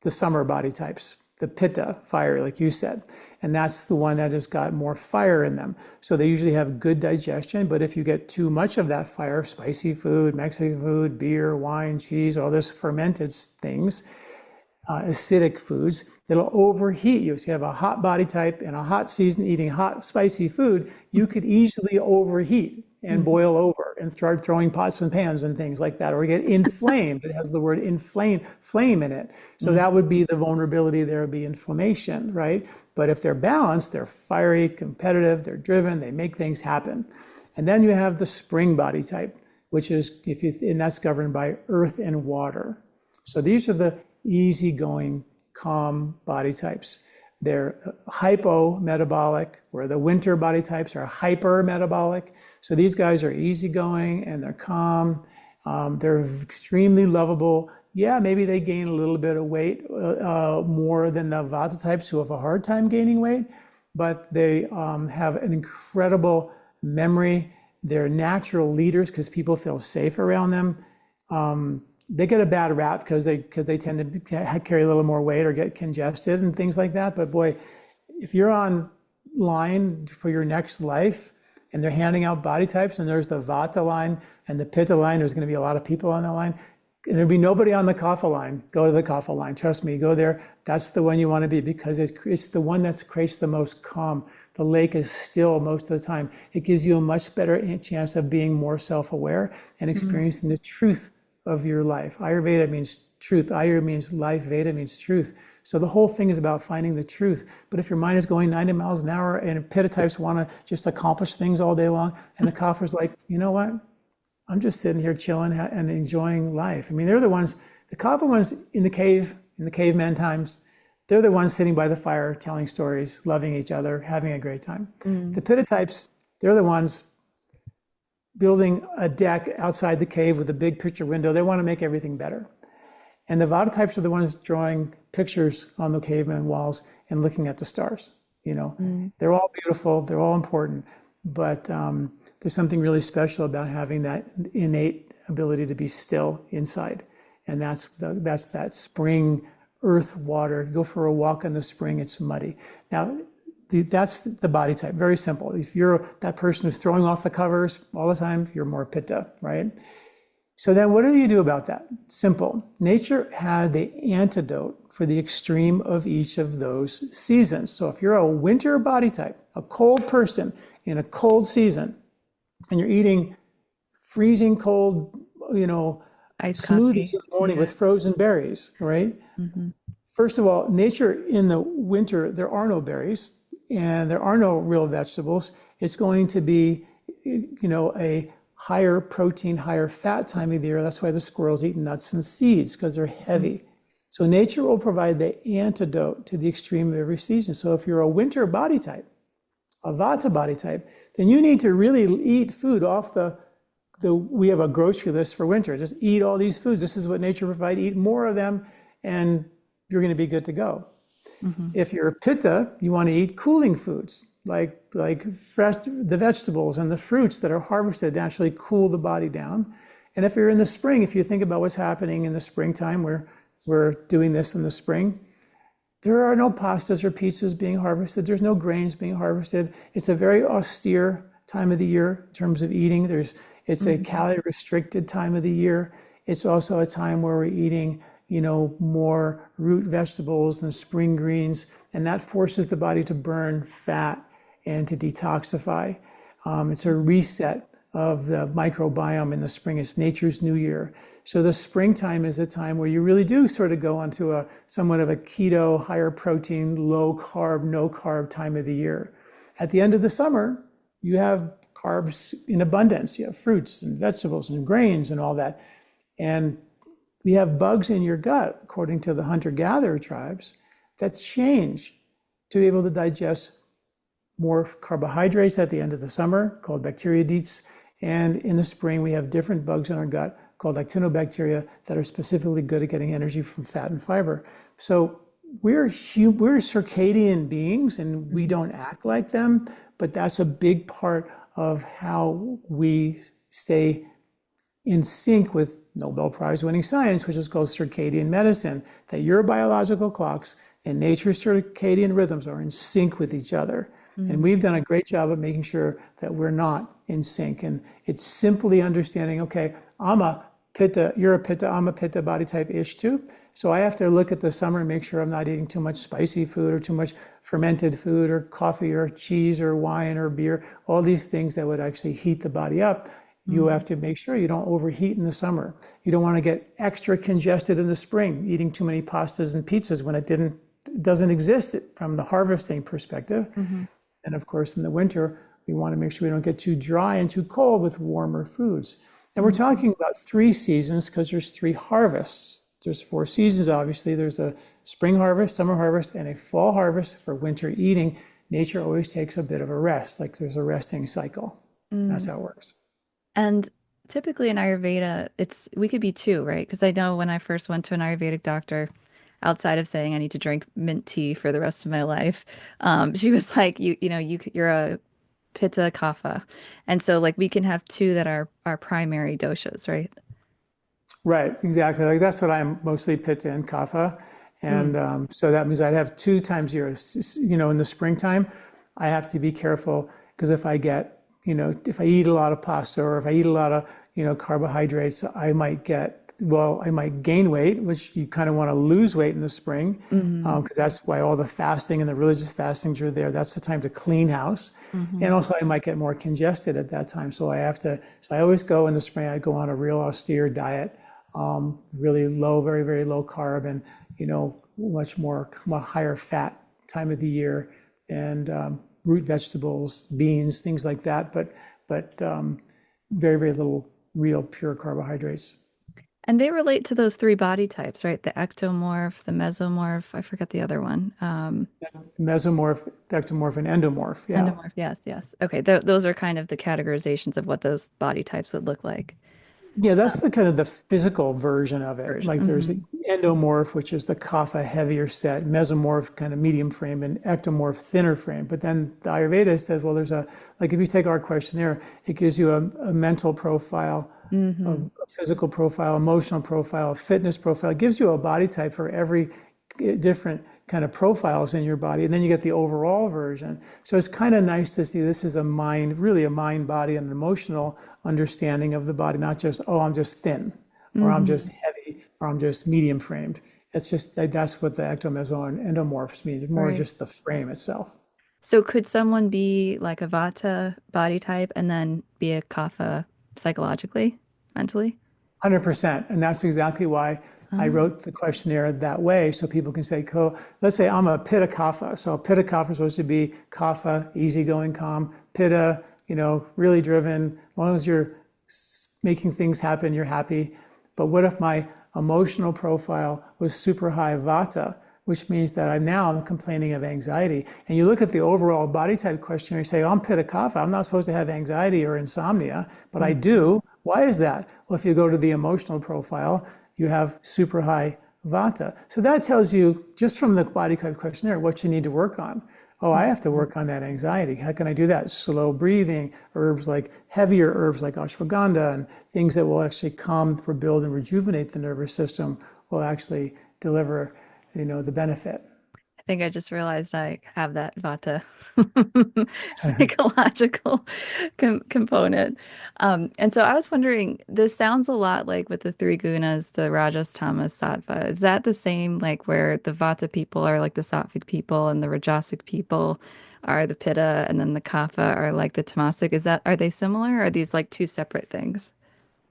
the summer body types, the pitta, fire, like you said. And that's the one that has got more fire in them. So they usually have good digestion, but if you get too much of that fire, spicy food, Mexican food, beer, wine, cheese, all this fermented things, acidic foods, it'll overheat you. So you have a hot body type in a hot season eating hot, spicy food, you could easily overheat and mhm, boil over and start throwing pots and pans and things like that, or get inflamed. It has the word inflame, flame in it. So mm, that would be the vulnerability. There would be inflammation, right? But if they're balanced, they're fiery, competitive, they're driven, they make things happen. And then you have the spring body type, which is, and that's governed by earth and water. So these are the easygoing, calm body types. They're hypometabolic, where the winter body types are hypermetabolic. So these guys are easygoing and they're calm. They're extremely lovable. Yeah, maybe they gain a little bit of weight more than the Vata types who have a hard time gaining weight, but they have an incredible memory. They're natural leaders because people feel safe around them. They get a bad rap because they tend to carry a little more weight or get congested and things like that. But boy, if you're on line for your next life and they're handing out body types and there's the Vata line and the Pitta line, there's going to be a lot of people on that line. And there'll be nobody on the Kapha line. Go to the Kapha line. Trust me, go there. That's the one you want to be because it's the one that creates the most calm. The lake is still most of the time. It gives you a much better chance of being more self-aware and mm, experiencing the truth of your life. Ayurveda means truth. Ayur means life. Veda means truth. So the whole thing is about finding the truth. But if your mind is going 90 miles an hour and Pitta types want to just accomplish things all day long, and the Kapha's like, you know what? I'm just sitting here chilling and enjoying life. I mean, they're the ones, the Kapha ones in the cave, in the caveman times, they're the ones sitting by the fire, telling stories, loving each other, having a great time. mm. The Pitta types, they're the ones building a deck outside the cave with a big picture window. They want to make everything better. And the Vata types are the ones drawing pictures on the caveman walls and looking at the stars. Mm. They're all beautiful, they're all important, but there's something really special about having that innate ability to be still inside. And that's that spring, earth, water. Go for a walk in the spring, it's muddy. Now, that's the body type, very simple. If you're that person who's throwing off the covers all the time, you're more Pitta, right? So then what do you do about that? Simple. Nature had the antidote for the extreme of each of those seasons. So if you're a winter body type, a cold person in a cold season, and you're eating freezing cold, Iced smoothies coffee. in the morning Yeah. with frozen berries, right? Hmm. First of all, nature in the winter, there are no berries and there are no real vegetables. It's going to be, a higher protein, higher fat time of the year. That's why the squirrels eat nuts and seeds because they're heavy. So nature will provide the antidote to the extreme of every season. So if you're a winter body type, a Vata body type, then you need to really eat food off we have a grocery list for winter. Just eat all these foods. This is what nature provides. Eat more of them, and you're going to be good to go. If you're Pitta, you want to eat cooling foods, like fresh, the vegetables and the fruits that are harvested to actually cool the body down. And if you're in the spring, if you think about what's happening in the springtime, we're doing this in the spring, there are no pastas or pizzas being harvested. There's no grains being harvested. It's a very austere time of the year in terms of eating. It's a calorie restricted time of the year. It's also a time where we're eating, more root vegetables and spring greens, and that forces the body to burn fat and to detoxify. It's a reset of the microbiome in the spring. It's nature's new year. So the springtime is a time where you really do sort of go onto somewhat of a keto, higher protein, low carb, no carb time of the year. At the end of the summer, you have carbs in abundance. You have fruits and vegetables and grains and all that. And we have bugs in your gut, according to the hunter-gatherer tribes, that change to be able to digest more carbohydrates at the end of the summer, called bacteroidetes. And in the spring, we have different bugs in our gut called actinobacteria that are specifically good at getting energy from fat and fiber. So we're circadian beings, and we don't act like them, but that's a big part of how we stay in sync with Nobel Prize winning science, which is called circadian medicine, that your biological clocks and nature's circadian rhythms are in sync with each other. And we've done a great job of making sure that we're not in sync. And it's simply understanding, okay, I'm a Pitta, you're a Pitta, I'm a Pitta body type-ish too. So I have to look at the summer and make sure I'm not eating too much spicy food or too much fermented food or coffee or cheese or wine or beer, all these things that would actually heat the body up. You have to make sure you don't overheat in the summer. You don't want to get extra congested in the spring, eating too many pastas and pizzas when it doesn't exist from the harvesting perspective. And of course, in the winter, we want to make sure we don't get too dry and too cold with warmer foods. And we're talking about 3 seasons because there's 3 harvests. There's 4 seasons, obviously. There's a spring harvest, summer harvest, and a fall harvest for winter eating. Nature always takes a bit of a rest, like there's a resting cycle. That's how it works. And typically in Ayurveda, we could be 2, right? Because I know when I first went to an Ayurvedic doctor, outside of saying I need to drink mint tea for the rest of my life, she was like, you're a Pitta Kapha. And so like we can have 2 that are our primary doshas, right? Right, exactly. Like that's what I'm mostly Pitta and Kapha. And so that means I'd have 2 times a year. In the springtime, I have to be careful because if I eat a lot of pasta or if I eat a lot of, carbohydrates, I might gain weight, which you kind of want to lose weight in the spring because that's why all the fasting and the religious fastings are there. That's the time to clean house. And also I might get more congested at that time. So I always go in the spring, I go on a real austere diet, really low, very, very low carb and, much higher fat time of the year and root vegetables, beans, things like that. But very, very little real pure carbohydrates. And they relate to those 3 body types, right? The ectomorph, the mesomorph, I forget the other one. Mesomorph, ectomorph, and endomorph. Yeah. Endomorph, yes. Okay, those are kind of the categorizations of what those body types would look like. Yeah, that's the kind of the physical version of it. Like there's the endomorph, which is the kapha heavier set, mesomorph kind of medium frame, and ectomorph thinner frame. But then the Ayurveda says, well, if you take our questionnaire, it gives you a mental profile, a physical profile, emotional profile, a fitness profile. It gives you a body type for every different kind of profiles in your body, and then you get the overall version. So it's kind of nice to see this is really a mind, body, and emotional understanding of the body, not just, oh, I'm just thin, or I'm just heavy, or I'm just medium framed. It's just that's what the ectomeso and endomorphs means. It's more just the frame itself. So could someone be like a Vata body type and then be a Kapha psychologically, mentally? 100%. And that's exactly why I wrote the questionnaire that way, so people can say, let's say I'm a Pitta Kapha. So a Pitta Kapha is supposed to be Kapha, easygoing, calm. Pitta, really driven. As long as you're making things happen, you're happy. But what if my emotional profile was super high vata, which means that I'm complaining of anxiety. And you look at the overall body type questionnaire, you say, oh, I'm Pitta Kapha. I'm not supposed to have anxiety or insomnia, but I do. Why is that? Well, if you go to the emotional profile, you have super high vata. So that tells you just from the body type questionnaire what you need to work on. Oh, I have to work on that anxiety. How can I do that? Slow breathing, heavier herbs like ashwagandha, and things that will actually calm, rebuild, and rejuvenate the nervous system will actually deliver, the benefit. I think I just realized I have that vata psychological component. And so I was wondering, this sounds a lot like with the three gunas, the Rajas, Tamas, Sattva. Is that the same, like where the vata people are like the sattvic people and the rajasic people are the pitta and then the kapha are like the tamasic? Are they similar? Or are these like two separate things?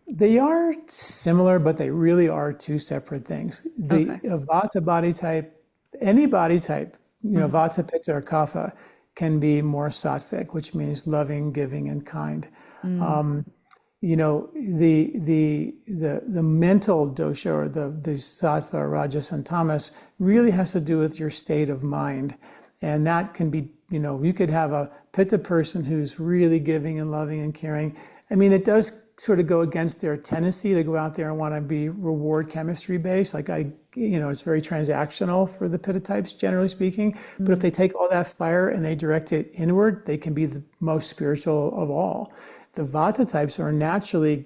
They are similar, but they really are two separate things. The Okay. Vata body type, any body type, Mhm. Vata, Pitta, or Kapha, can be more sattvic, which means loving, giving, and kind. Mm. Um, the mental dosha, or the sattva, rajas, and tamas, really has to do with your state of mind, and that can be, you could have a pitta person who's really giving and loving and caring. I mean, it does sort of go against their tendency to go out there and want to be reward chemistry based. It's very transactional for the pitta types, generally speaking. But if Mm. they take all that fire and they direct it inward, they can be the most spiritual of all. The vata types are naturally,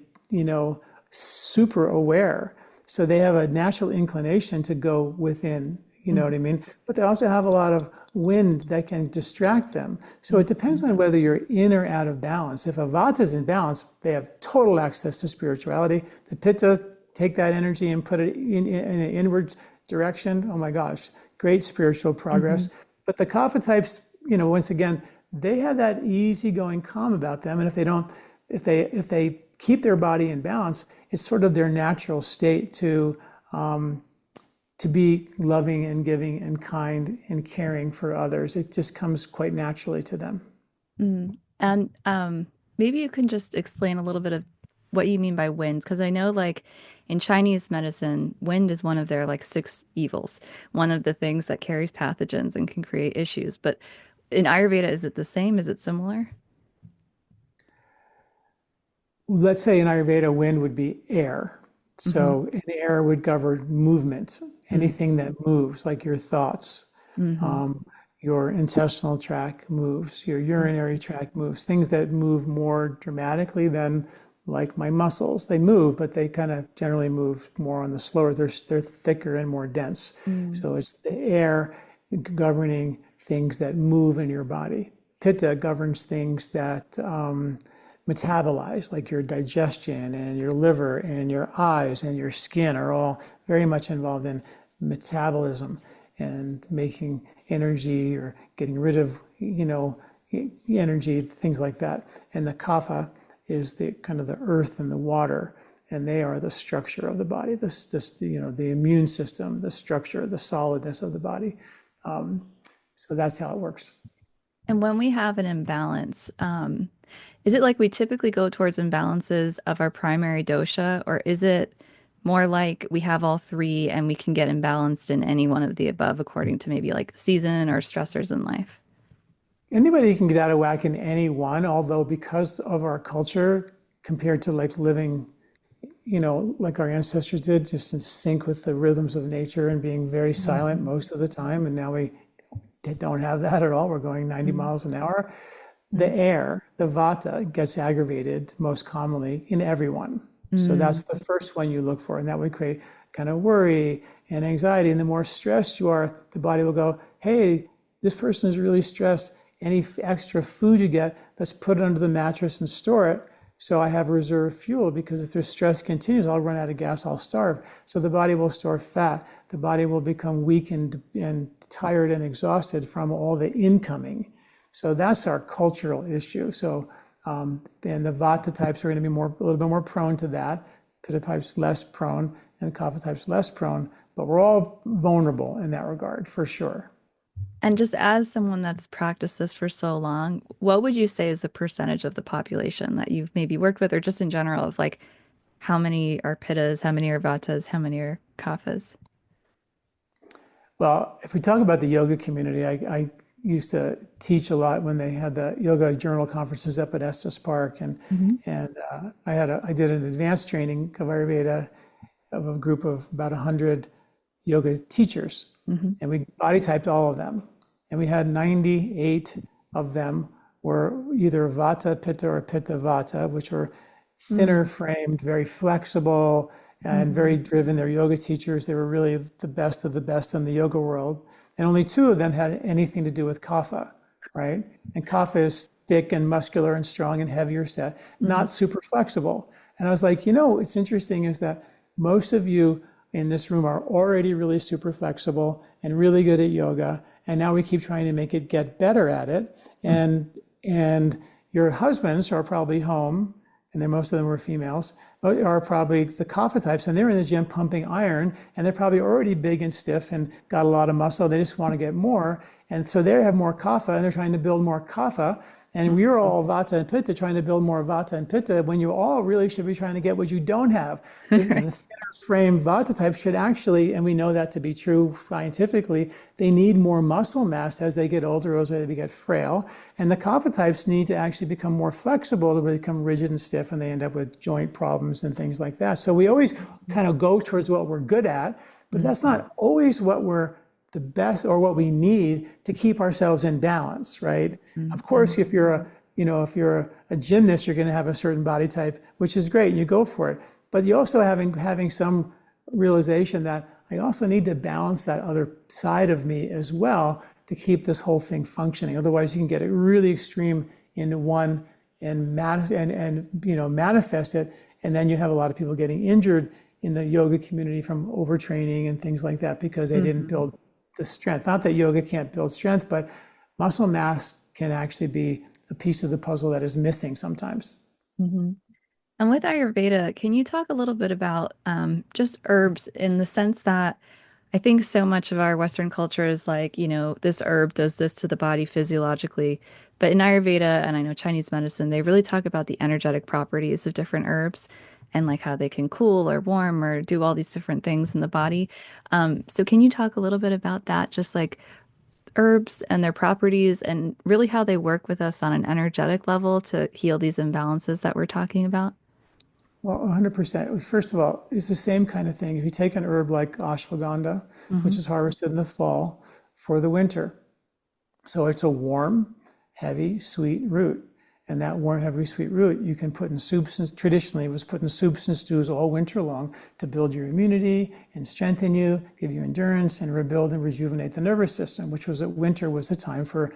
super aware. So they have a natural inclination to go within, you know what I mean? But they also have a lot of wind that can distract them. So it depends on whether you're in or out of balance. If a vata is in balance, they have total access to spirituality. The pittas take that energy and put it in an inward direction. Oh my gosh, great spiritual progress. Mhm. But the kapha types, once again, they have that easygoing calm about them. And if they keep their body in balance, it's sort of their natural state to be loving and giving and kind and caring for others. It just comes quite naturally to them. Mm. And maybe you can just explain a little bit of what you mean by winds, because I know like in Chinese medicine, wind is one of their like six evils, one of the things that carries pathogens and can create issues. But in Ayurveda, is it the same? Is it similar? Let's say in Ayurveda, wind would be air. Hmm. So an air would govern movement, anything that moves, like your thoughts, Mm-hmm. um, your intestinal tract moves, your urinary tract moves, things that move more dramatically than like my muscles. They move, but they kind of generally move more on the slower. They're thicker and more dense. Mm. So it's the air governing things that move in your body. Pitta governs things that metabolize, like your digestion and your liver and your eyes and your skin are all very much involved in metabolism and making energy or getting rid of, energy, things like that. And the kapha is the kind of the earth and the water, and they are the structure of the body. The immune system, the structure, the solidness of the body. So that's how it works. And when we have an imbalance, is it like we typically go towards imbalances of our primary dosha, or is it more like we have all three and we can get imbalanced in any one of the above according to maybe like season or stressors in life? Anybody can get out of whack in any one, although because of our culture, compared to like living, like our ancestors did, just in sync with the rhythms of nature and being very silent Mhm. most of the time. And now we don't have that at all. We're going 90 Mhm. miles an hour. The Mhm. air, the vata, gets aggravated most commonly in everyone. So Mm. that's the first one you look for. And that would create kind of worry and anxiety. And the more stressed you are, the body will go, hey, this person is really stressed. Any extra food you get, let's put it under the mattress and store it. So I have reserve fuel, because if their stress continues, I'll run out of gas, I'll starve. So the body will store fat. The body will become weak and tired and exhausted from all the incoming. So that's our cultural issue. So, and the vata types are going to be a little bit more prone to that. Pitta types less prone, and the kapha types less prone. But we're all vulnerable in that regard, for sure. And just as someone that's practiced this for so long, what would you say is the percentage of the population that you've maybe worked with, or just in general, of like how many are pittas, how many are vatas, how many are kaphas? Well, if we talk about the yoga community, I used to teach a lot when they had the yoga journal conferences up at Estes Park, and Hmm. I did an advanced training of Ayurveda of a group of about 100 yoga teachers, Hmm. and we body typed all of them, and we had 98 of them were either Vata Pitta or Pitta Vata, which were thinner framed, very flexible, and very Hmm. driven. They're yoga teachers. They were really the best of the best in the yoga world. And only two of them had anything to do with kapha, right? And kapha is thick and muscular and strong and heavier set, Hmm. not super flexible. And I was like, what's interesting is that most of you in this room are already really super flexible and really good at yoga. And now we keep trying to make it get better at it. And your husbands are probably home, and then most of them were females, are probably the kapha types, and they're in the gym pumping iron, and they're probably already big and stiff and got a lot of muscle. They just want to get more. And so they have more kapha, and they're trying to build more kapha. And we're all vata and pitta trying to build more vata and pitta when you all really should be trying to get what you don't have. The thinner frame vata type should actually, and we know that to be true scientifically, they need more muscle mass as they get older, as they get frail. And the kapha types need to actually become more flexible to become rigid and stiff, and they end up with joint problems and things like that. So we always kind of go towards what we're good at, but that's not always what we're the best or what we need to keep ourselves in balance, right? Of course, if you're a gymnast, you're going to have a certain body type, which is great, and you go for it. But you also having some realization that I also need to balance that other side of me as well to keep this whole thing functioning. Otherwise, you can get it really extreme into one and manifest it, and then you have a lot of people getting injured in the yoga community from overtraining and things like that because they didn't build the strength. Not that yoga can't build strength, but muscle mass can actually be a piece of the puzzle that is missing sometimes. Hmm. And with Ayurveda, can you talk a little bit about just herbs in the sense that I think so much of our Western culture is like, this herb does this to the body physiologically. But in Ayurveda, and I know Chinese medicine, they really talk about the energetic properties of different herbs and like how they can cool or warm or do all these different things in the body. So can you talk a little bit about that? Just like herbs and their properties and really how they work with us on an energetic level to heal these imbalances that we're talking about? Well, 100%. First of all, it's the same kind of thing. If you take an herb like ashwagandha, Hmm. which is harvested in the fall for the winter, so it's a warm, heavy, sweet root. And that warm, heavy, sweet root you can put in soups, and traditionally it was put in soups and stews all winter long to build your immunity and strengthen you, give you endurance, and rebuild and rejuvenate the nervous system, which was that winter was the time for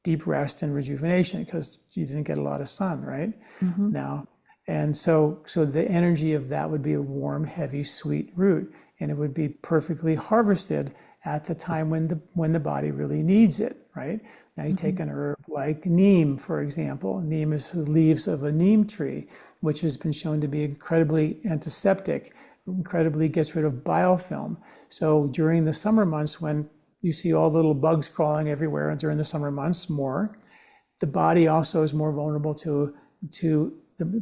deep rest and rejuvenation because you didn't get a lot of sun, right? Hmm. Now, and so the energy of that would be a warm, heavy, sweet root, and it would be perfectly harvested at the time when the body really needs it, right? Now you take an herb like neem, for example. Neem is the leaves of a neem tree, which has been shown to be incredibly antiseptic, incredibly gets rid of biofilm. So during the summer months when you see all the little bugs crawling everywhere, and during the summer months more, the body also is more vulnerable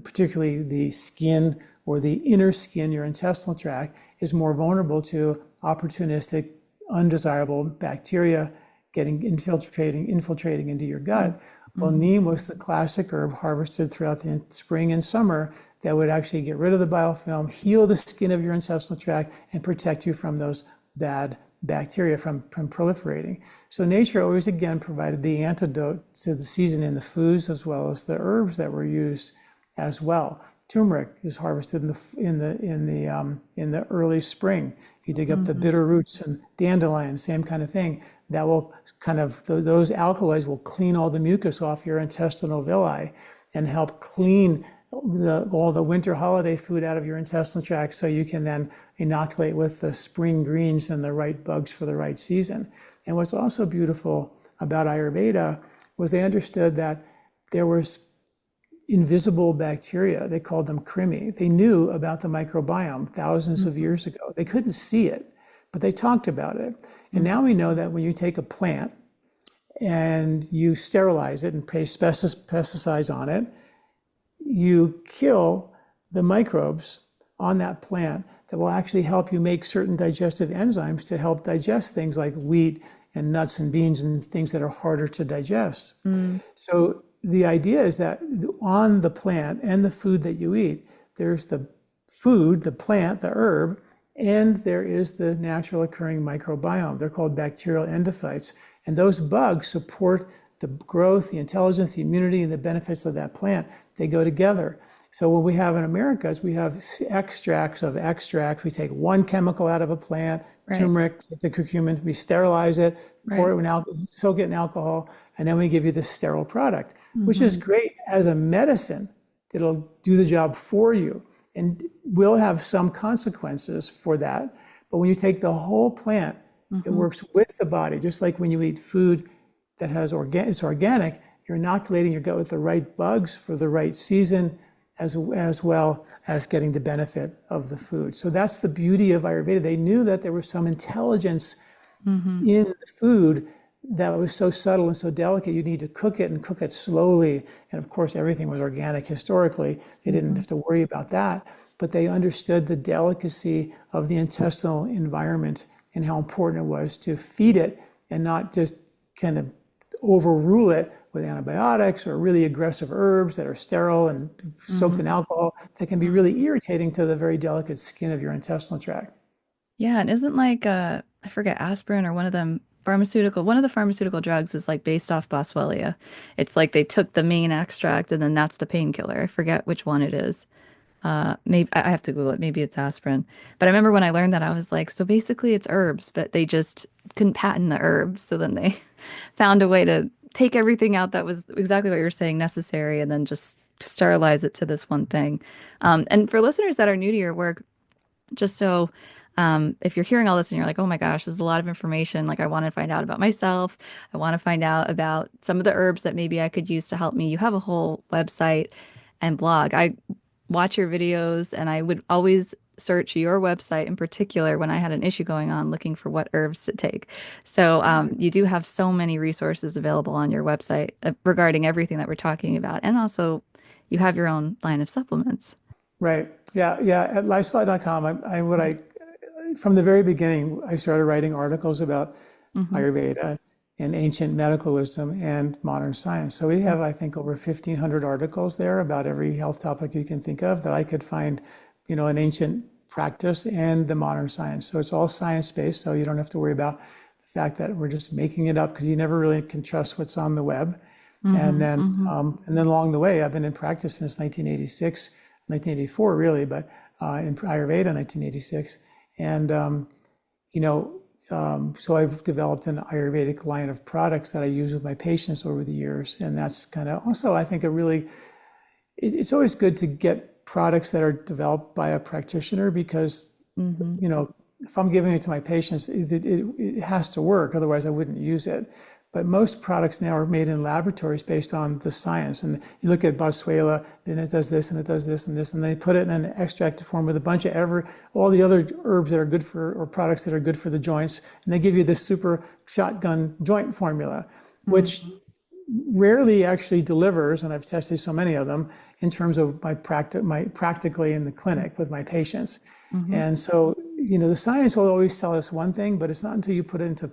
particularly the skin or the inner skin, your intestinal tract, is more vulnerable to opportunistic, undesirable bacteria infiltrating into your gut. Well, Hmm. neem was the classic herb harvested throughout the spring and summer that would actually get rid of the biofilm, heal the skin of your intestinal tract, and protect you from those bad bacteria from proliferating. So nature always again provided the antidote to the season in the foods as well as the herbs that were used as well. Turmeric is harvested in the early spring. You dig up the Hmm. bitter roots, and dandelion, same kind of thing. That will kind of those alkaloids will clean all the mucus off your intestinal villi and help clean all the winter holiday food out of your intestinal tract so you can then inoculate with the spring greens and the right bugs for the right season. And what's also beautiful about Ayurveda was they understood that there was invisible bacteria. They called them krimi. They knew about the microbiome thousands of years ago. They couldn't see it, but they talked about it. And now we know that when you take a plant and you sterilize it and place pesticides on it, you kill the microbes on that plant that will actually help you make certain digestive enzymes to help digest things like wheat and nuts and beans and things that are harder to digest. Mm. So the idea is that on the plant and the food that you eat, there's the food, the plant, the herb, and there is the natural occurring microbiome. They're called bacterial endophytes. And those bugs support the growth, the intelligence, the immunity, and the benefits of that plant. They go together. So what we have in America is we have extracts of extracts. We take one chemical out of a plant, Right. turmeric, the curcumin, we sterilize it, pour it in soak it in alcohol, and then we give you this sterile product, which is great as a medicine. It'll do the job for you and will have some consequences for that. But when you take the whole plant, it works with the body, just like when you eat food that has it's organic, you're inoculating your gut with the right bugs for the right season, as well as getting the benefit of the food. So that's the beauty of Ayurveda. They knew that there was some intelligence in the food that was so subtle and so delicate. You need to cook it and cook it slowly. And of course, everything was organic historically. They didn't have to worry about that. But they understood the delicacy of the intestinal environment and how important it was to feed it and not just kind of overrule it with antibiotics or really aggressive herbs that are sterile and soaked in alcohol that can be really irritating to the very delicate skin of your intestinal tract. Yeah, and isn't like I forget aspirin or one of them one of the pharmaceutical drugs is like based off Boswellia. It's like they took the main extract and then that's the painkiller. I forget which one it is. Maybe I have to Google it. Maybe it's aspirin. But I remember when I learned that I was like, so basically it's herbs, but they just couldn't patent the herbs. So then they found a way to take everything out that was exactly what you were saying necessary and then just sterilize it to this one thing. And for listeners that are new to your work, just so if you're hearing all this and you're like, oh my gosh, this is a lot of information. Like I want to find out about myself. I want to find out about some of the herbs that maybe I could use to help me. You have a whole website and blog. I watch your videos and I would always search your website in particular when I had an issue going on looking for what herbs to take. So you do have so many resources available on your website regarding everything that we're talking about. And also you have your own line of supplements. Right. Yeah. Yeah. At lifespot.com, from the very beginning, I started writing articles about Ayurveda and ancient medical wisdom and modern science. So we have, I think, over 1,500 articles there about every health topic you can think of that I could find, an ancient practice and the modern science. So it's all science-based, so you don't have to worry about the fact that we're just making it up because you never really can trust what's on the web. And then along the way, I've been in practice since 1986, 1984 really, but in Ayurveda 1986. And, so I've developed an Ayurvedic line of products that I use with my patients over the years. And that's kind of also, I think, it's always good to get products that are developed by a practitioner because, if I'm giving it to my patients, it has to work. Otherwise, I wouldn't use it. But most products now are made in laboratories based on the science. And you look at Boswellia, and it does this, and it does this, and this, and they put it in an extract form with a bunch of all the other herbs that are good or products that are good for the joints. And they give you this super shotgun joint formula, which rarely actually delivers, and I've tested so many of them, in terms of my practically in the clinic with my patients. And so, the science will always tell us one thing, but it's not until you put it into a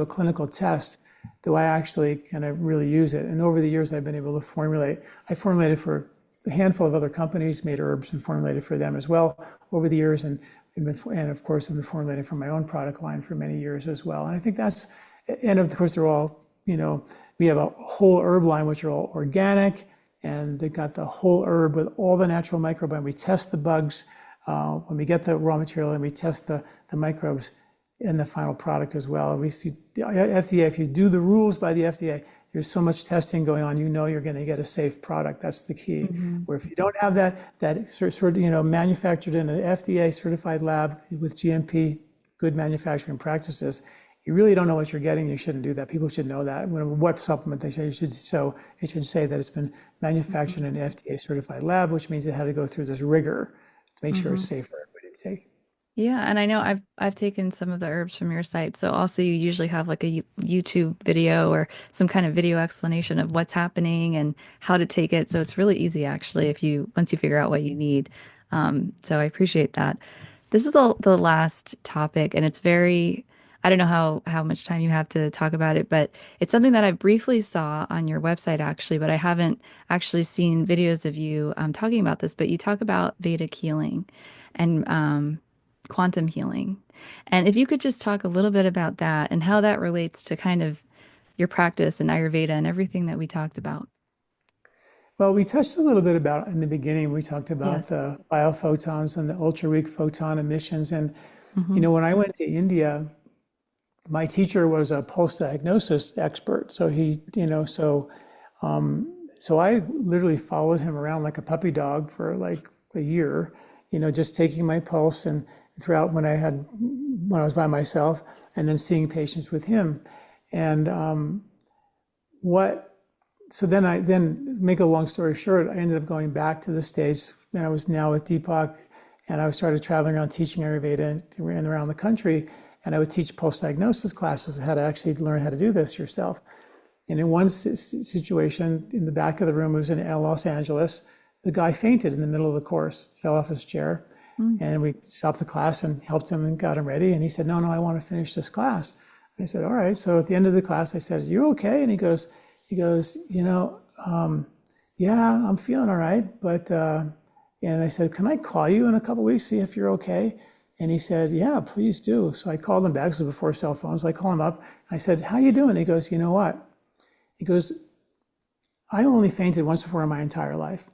clinical test do I actually kind of really use it. And over the years, I've been able to I formulated for a handful of other companies, made herbs and formulated for them as well over the years. And of course, I've been formulating for my own product line for many years as well. And I think and of course, they're all, we have a whole herb line, which are all organic, and they've got the whole herb with all the natural microbiome. We test the bugs when we get the raw material, and we test the microbes in the final product as well. We see the FDA, if you do the rules by the FDA, there's so much testing going on, you're going to get a safe product. That's the key. Where if you don't have that sort of, manufactured in an FDA certified lab with GMP, good manufacturing practices, you really don't know what you're getting. You shouldn't do that. People should know that. What supplement they say, it should say that it's been manufactured in an FDA certified lab, which means it had to go through this rigor to make sure it's safe for everybody to take. Yeah, and I know I've taken some of the herbs from your site. So also you usually have like a YouTube video or some kind of video explanation of what's happening and how to take it. So it's really easy actually if once you figure out what you need. So I appreciate that. This is the last topic, and it's very, I don't know how much time you have to talk about it, but it's something that I briefly saw on your website actually, but I haven't actually seen videos of you talking about this. But you talk about Vedic healing and quantum healing. And if you could just talk a little bit about that and how that relates to kind of your practice and Ayurveda and everything that we talked about. Well, we touched a little bit about in the beginning, we talked about Yes. the biophotons and the ultra-weak photon emissions. And, Hmm. when I went to India, my teacher was a pulse diagnosis expert. So so I literally followed him around like a puppy dog for like a year, just taking my pulse and throughout when I was by myself and then seeing patients with him. And what so then make a long story short, I ended up going back to the States, and I was now with Deepak, and I started traveling around teaching Ayurveda and around the country, and I would teach post-diagnosis classes, how to actually learn how to do this yourself. And in one situation, in the back of the room, it was in Los Angeles, the guy fainted in the middle of the course, fell off his chair, and we stopped the class and helped him and got him ready, and he said, no, I want to finish this class. I said, all right. So at the end of the class, I said, you okay? And he goes, yeah, I'm feeling all right. But, and I said, can I call you in a couple of weeks, see if you're okay? And he said, yeah, please do. So I called him back. This was before cell phones. I call him up. I said, how you doing? He goes, you know what? He goes, I only fainted once before in my entire life.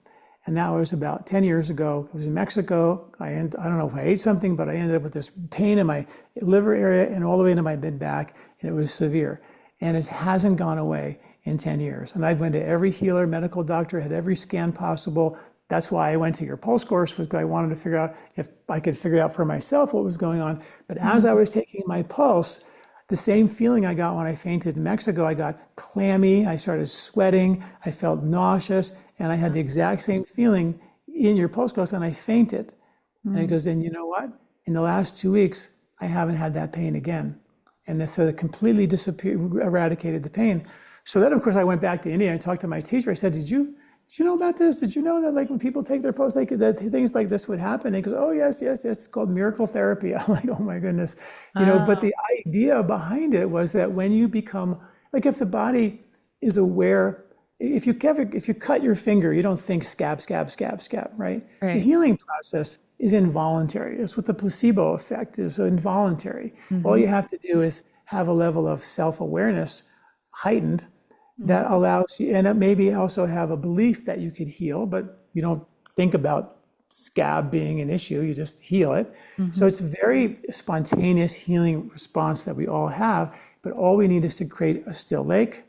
And that was about 10 years ago. It was in Mexico. I don't know if I ate something, but I ended up with this pain in my liver area and all the way into my mid back, and it was severe. And it hasn't gone away in 10 years. And I went to every healer, medical doctor, had every scan possible. That's why I went to your pulse course, because I wanted to figure out if I could figure out for myself what was going on. But as I was taking my pulse, the same feeling I got when I fainted in Mexico, I got clammy, I started sweating, I felt nauseous, and I had the exact same feeling in your pulse course, and I fainted. And he goes, and you know what? In the last 2 weeks, I haven't had that pain again. And so it completely disappeared, eradicated the pain. So then, of course, I went back to India and talked to my teacher. I said, did you know about this? Did you know that like when people take their pulse, that things like this would happen? And he goes, oh, yes. It's called miracle therapy. I'm like, oh my goodness. But the idea behind it was that when you become, like if the body is aware, if you cut your finger, you don't think scab, right? The healing process is involuntary. It's what the placebo effect is, so involuntary. All you have to do is have a level of self-awareness heightened that allows you, and maybe also have a belief that you could heal, but you don't think about scab being an issue, you just heal it. So it's a very spontaneous healing response that we all have, but all we need is to create a still lake.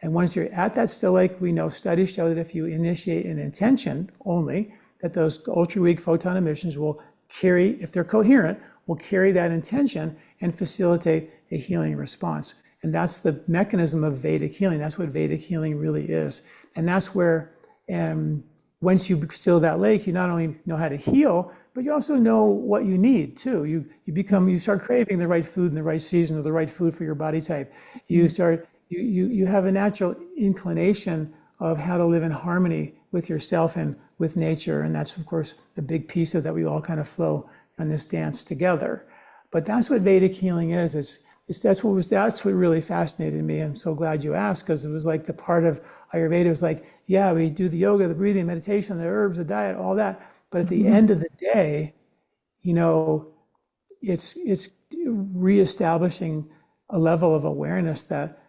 And once you're at that still lake, we know studies show that if you initiate an intention only, that those ultra-weak photon emissions will carry, if they're coherent, will carry that intention and facilitate a healing response. And that's the mechanism of Vedic healing. That's what Vedic healing really is. And that's where, once you still that lake, you not only know how to heal, but you also know what you need too. You start craving the right food in the right season, or the right food for your body type. You have a natural inclination of how to live in harmony with yourself and with nature. And that's, of course, a big piece of that. We all kind of flow on this dance together. But that's what Vedic healing is. That's what really fascinated me. I'm so glad you asked, because it was like the part of Ayurveda was like, yeah, we do the yoga, the breathing, meditation, the herbs, the diet, all that. But at the end of the day, it's reestablishing a level of awareness that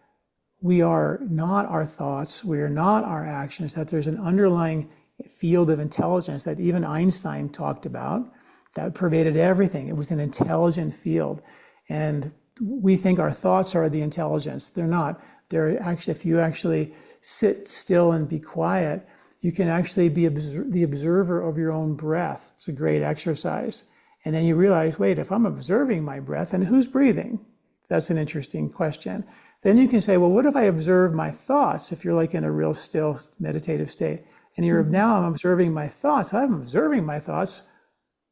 we are not our thoughts, we are not our actions, that there's an underlying field of intelligence that even Einstein talked about that pervaded everything. It was an intelligent field. And we think our thoughts are the intelligence. They're not. They're actually, if you actually sit still and be quiet, you can actually be the observer of your own breath. It's a great exercise. And then you realize, wait, if I'm observing my breath, and who's breathing? That's an interesting question. Then you can say, well, what if I observe my thoughts? If you're like in a real still meditative state, and now I'm observing my thoughts. I'm observing my thoughts.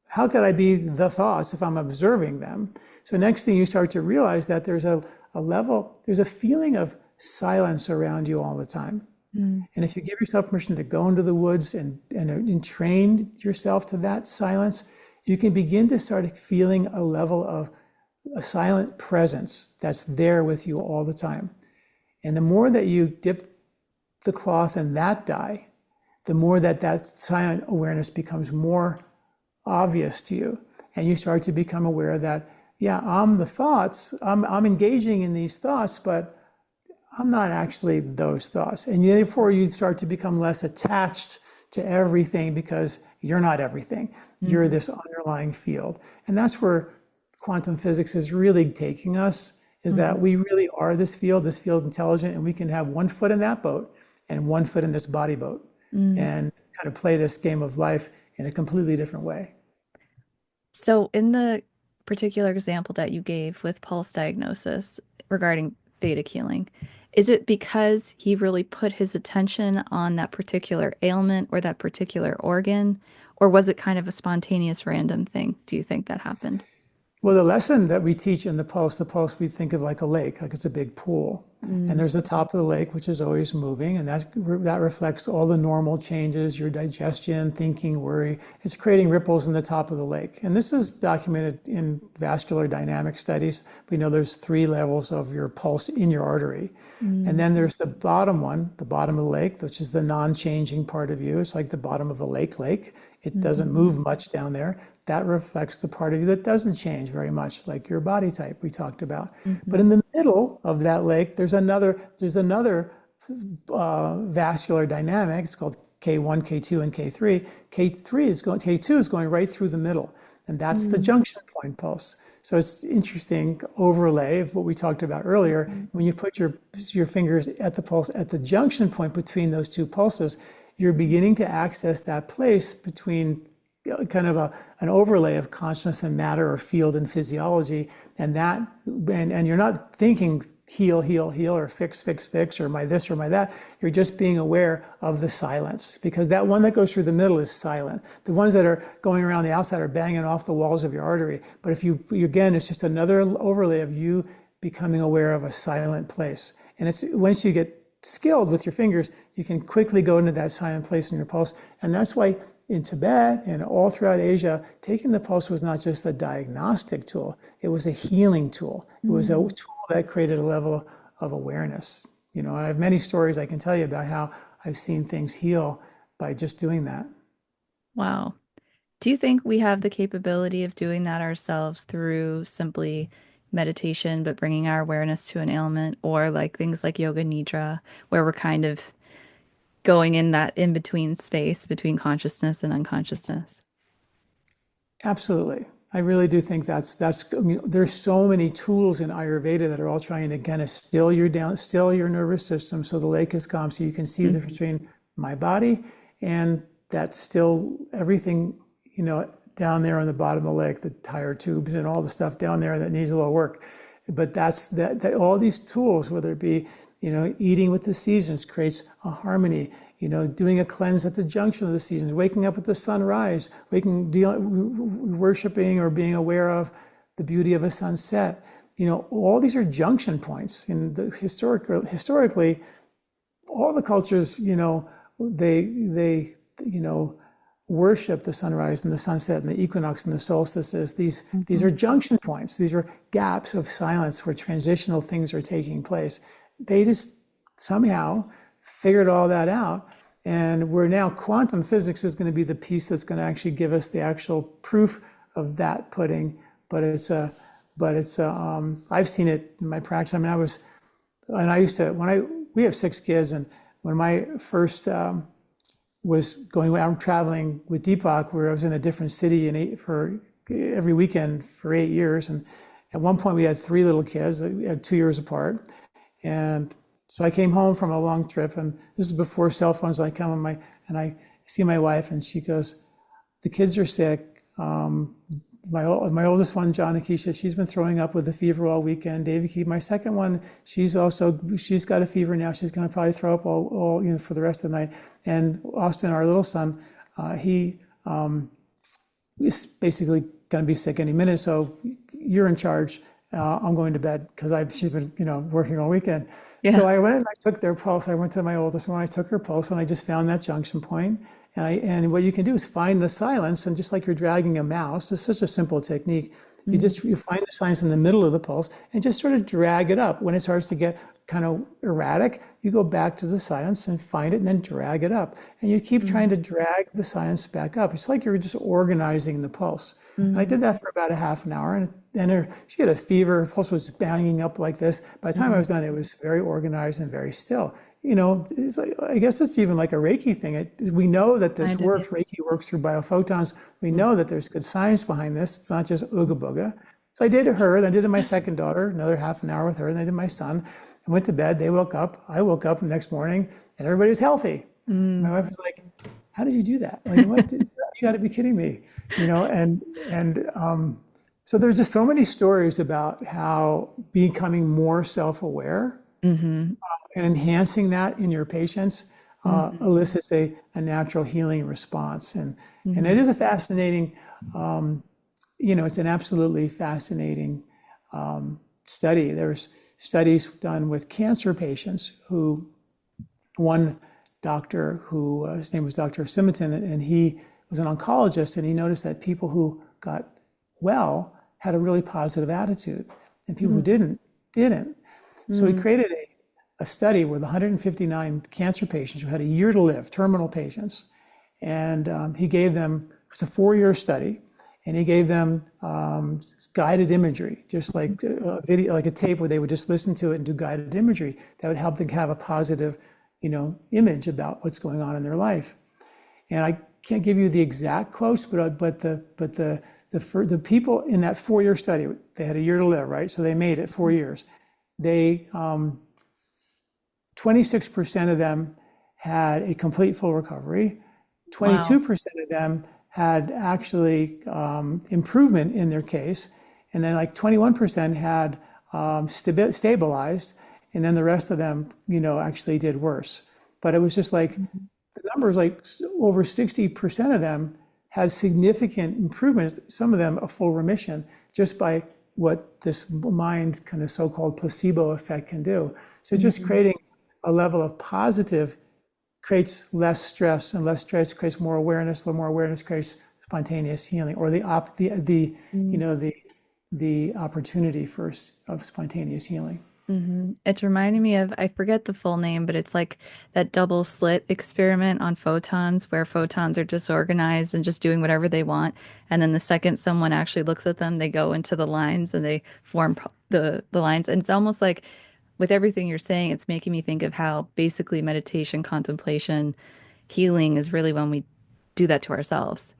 How could I be the thoughts if I'm observing them? So next thing you start to realize that there's a feeling of silence around you all the time. Mm. And if you give yourself permission to go into the woods and train yourself to that silence, you can begin to start feeling a level of a silent presence that's there with you all the time. And the more that you dip the cloth in that dye, the more that silent awareness becomes more obvious to you. And you start to become aware that, yeah, I'm the thoughts, I'm engaging in these thoughts, but I'm not actually those thoughts. And therefore you start to become less attached to everything because you're not everything. You're this underlying field. And that's where quantum physics is really taking us, is that we really are this field intelligent, and we can have one foot in that boat and one foot in this body boat and kind of play this game of life in a completely different way. So in the particular example that you gave with pulse diagnosis regarding Vedic healing, is it because he really put his attention on that particular ailment or that particular organ, or was it kind of a spontaneous random thing? Do you think that happened? Well, the lesson that we teach in the pulse we think of like a lake, like it's a big pool. And there's the top of the lake, which is always moving. And that reflects all the normal changes, your digestion, thinking, worry. It's creating ripples in the top of the lake. And this is documented in vascular dynamic studies. We know there's 3 levels of your pulse in your artery. And then there's the bottom one, the bottom of the lake, which is the non-changing part of you. It's like the bottom of a lake. It doesn't move much down there. That reflects the part of you that doesn't change very much, like your body type we talked about. But in the middle of that lake, there's another vascular dynamic. It's called K1, K2, and K3. K2 is going right through the middle, and that's the junction point pulse. So it's interesting overlay of what we talked about earlier. When you put your fingers at the pulse at the junction point between those 2 pulses, you're beginning to access that place between kind of an overlay of consciousness and matter or field and physiology, and you're not thinking heal, or fix, or my this or my that. You're just being aware of the silence, because that one that goes through the middle is silent. The ones that are going around the outside are banging off the walls of your artery. But if you again, it's just another overlay of you becoming aware of a silent place. And it's once you get skilled with your fingers, you can quickly go into that silent place in your pulse. And that's why in Tibet and all throughout Asia, taking the pulse was not just a diagnostic tool, it was a healing tool. It was a tool that created a level of awareness. And I have many stories I can tell you about how I've seen things heal by just doing that. Wow. Do you think we have the capability of doing that ourselves through simply meditation, but bringing our awareness to an ailment, or like things like yoga nidra, where we're kind of going in that in-between space between consciousness and unconsciousness? Absolutely. I really do think that's there's so many tools in Ayurveda that are all trying to, again, still your nervous system so the lake is calm, so you can see the difference between my body and that's still everything, down there on the bottom of the lake, the tire tubes and all the stuff down there that needs a little work. But that's that all these tools, whether it be, eating with the seasons creates a harmony, doing a cleanse at the junction of the seasons, waking up at the sunrise, worshiping or being aware of the beauty of a sunset. All these are junction points. In the historically, all the cultures, they worship the sunrise and the sunset and the equinox and the solstices. These are junction points. These are gaps of silence where transitional things are taking place. They just somehow figured all that out. And we're now, quantum physics is going to be the piece that's going to actually give us the actual proof of that pudding. I've seen it in my practice. I mean, we have 6 kids, and when my first was going out traveling with Deepak, where I was in a different city for every weekend for 8 years. And at one point we had 3 little kids, we had 2 years apart. And so I came home from a long trip, and this is before cell phones. I come and I see my wife, and she goes, "The kids are sick. My oldest one, John Akisha, she's been throwing up with a fever all weekend. Daviki, my second one, she's got a fever now. She's going to probably throw up all for the rest of the night. And Austin, our little son, he is basically going to be sick any minute. So you're in charge. I'm going to bed because she's been working all weekend." Yeah. So I went and I took their pulse. I went to my oldest one. I took her pulse and I just found that junction point. And what you can do is find the silence, and just like you're dragging a mouse, it's such a simple technique. You find the silence in the middle of the pulse and just sort of drag it up. When it starts to get kind of erratic, you go back to the silence and find it and then drag it up. And you keep trying to drag the silence back up. It's like you're just organizing the pulse. And I did that for about a half an hour. And then she had a fever. Her pulse was banging up like this. By the time I was done, it was very organized and very still. It's like, I guess it's even like a Reiki thing. We know that this works. Reiki works through biophotons. We know that there's good science behind this. It's not just ooga booga. So I did her, then I did it my second daughter, another half an hour with her, and I did my son. I went to bed. They woke up. I woke up the next morning, and everybody was healthy. My wife was like, "How did you do that? Like, you got to be kidding me!" So there's just so many stories about how becoming more self-aware and enhancing that in your patients elicits a natural healing response. And it is a fascinating, it's an absolutely fascinating study. There's studies done with cancer patients one doctor his name was Dr. Simiton, and he was an oncologist, and he noticed that people who got well had a really positive attitude, and people who didn't. So he created a study with 159 cancer patients who had a year to live, terminal patients. And he gave them, it was a 4-year study, and he gave them guided imagery, just like a video, like a tape where they would just listen to it and do guided imagery that would help them have a positive, image about what's going on in their life. And I can't give you the exact quotes, but the people in that 4-year study, they had a year to live, right? So they made it 4 years. 26% of them had a complete full recovery. 22% of them had actually improvement in their case. And then like 21% had stabilized. And then the rest of them, actually did worse. But it was just like, the numbers, like over 60% of them had significant improvements, some of them a full remission, just by what this mind kind of so-called placebo effect can do. So just creating a level of positive creates less stress, and less stress creates more awareness. More awareness creates spontaneous healing, or the opportunity of spontaneous healing. It's reminding me of, I forget the full name, but it's like that double slit experiment on photons, where photons are disorganized and just doing whatever they want. And then the second someone actually looks at them, they go into the lines and they form the lines. And it's almost like, with everything you're saying, it's making me think of how basically meditation, contemplation, healing is really when we do that to ourselves.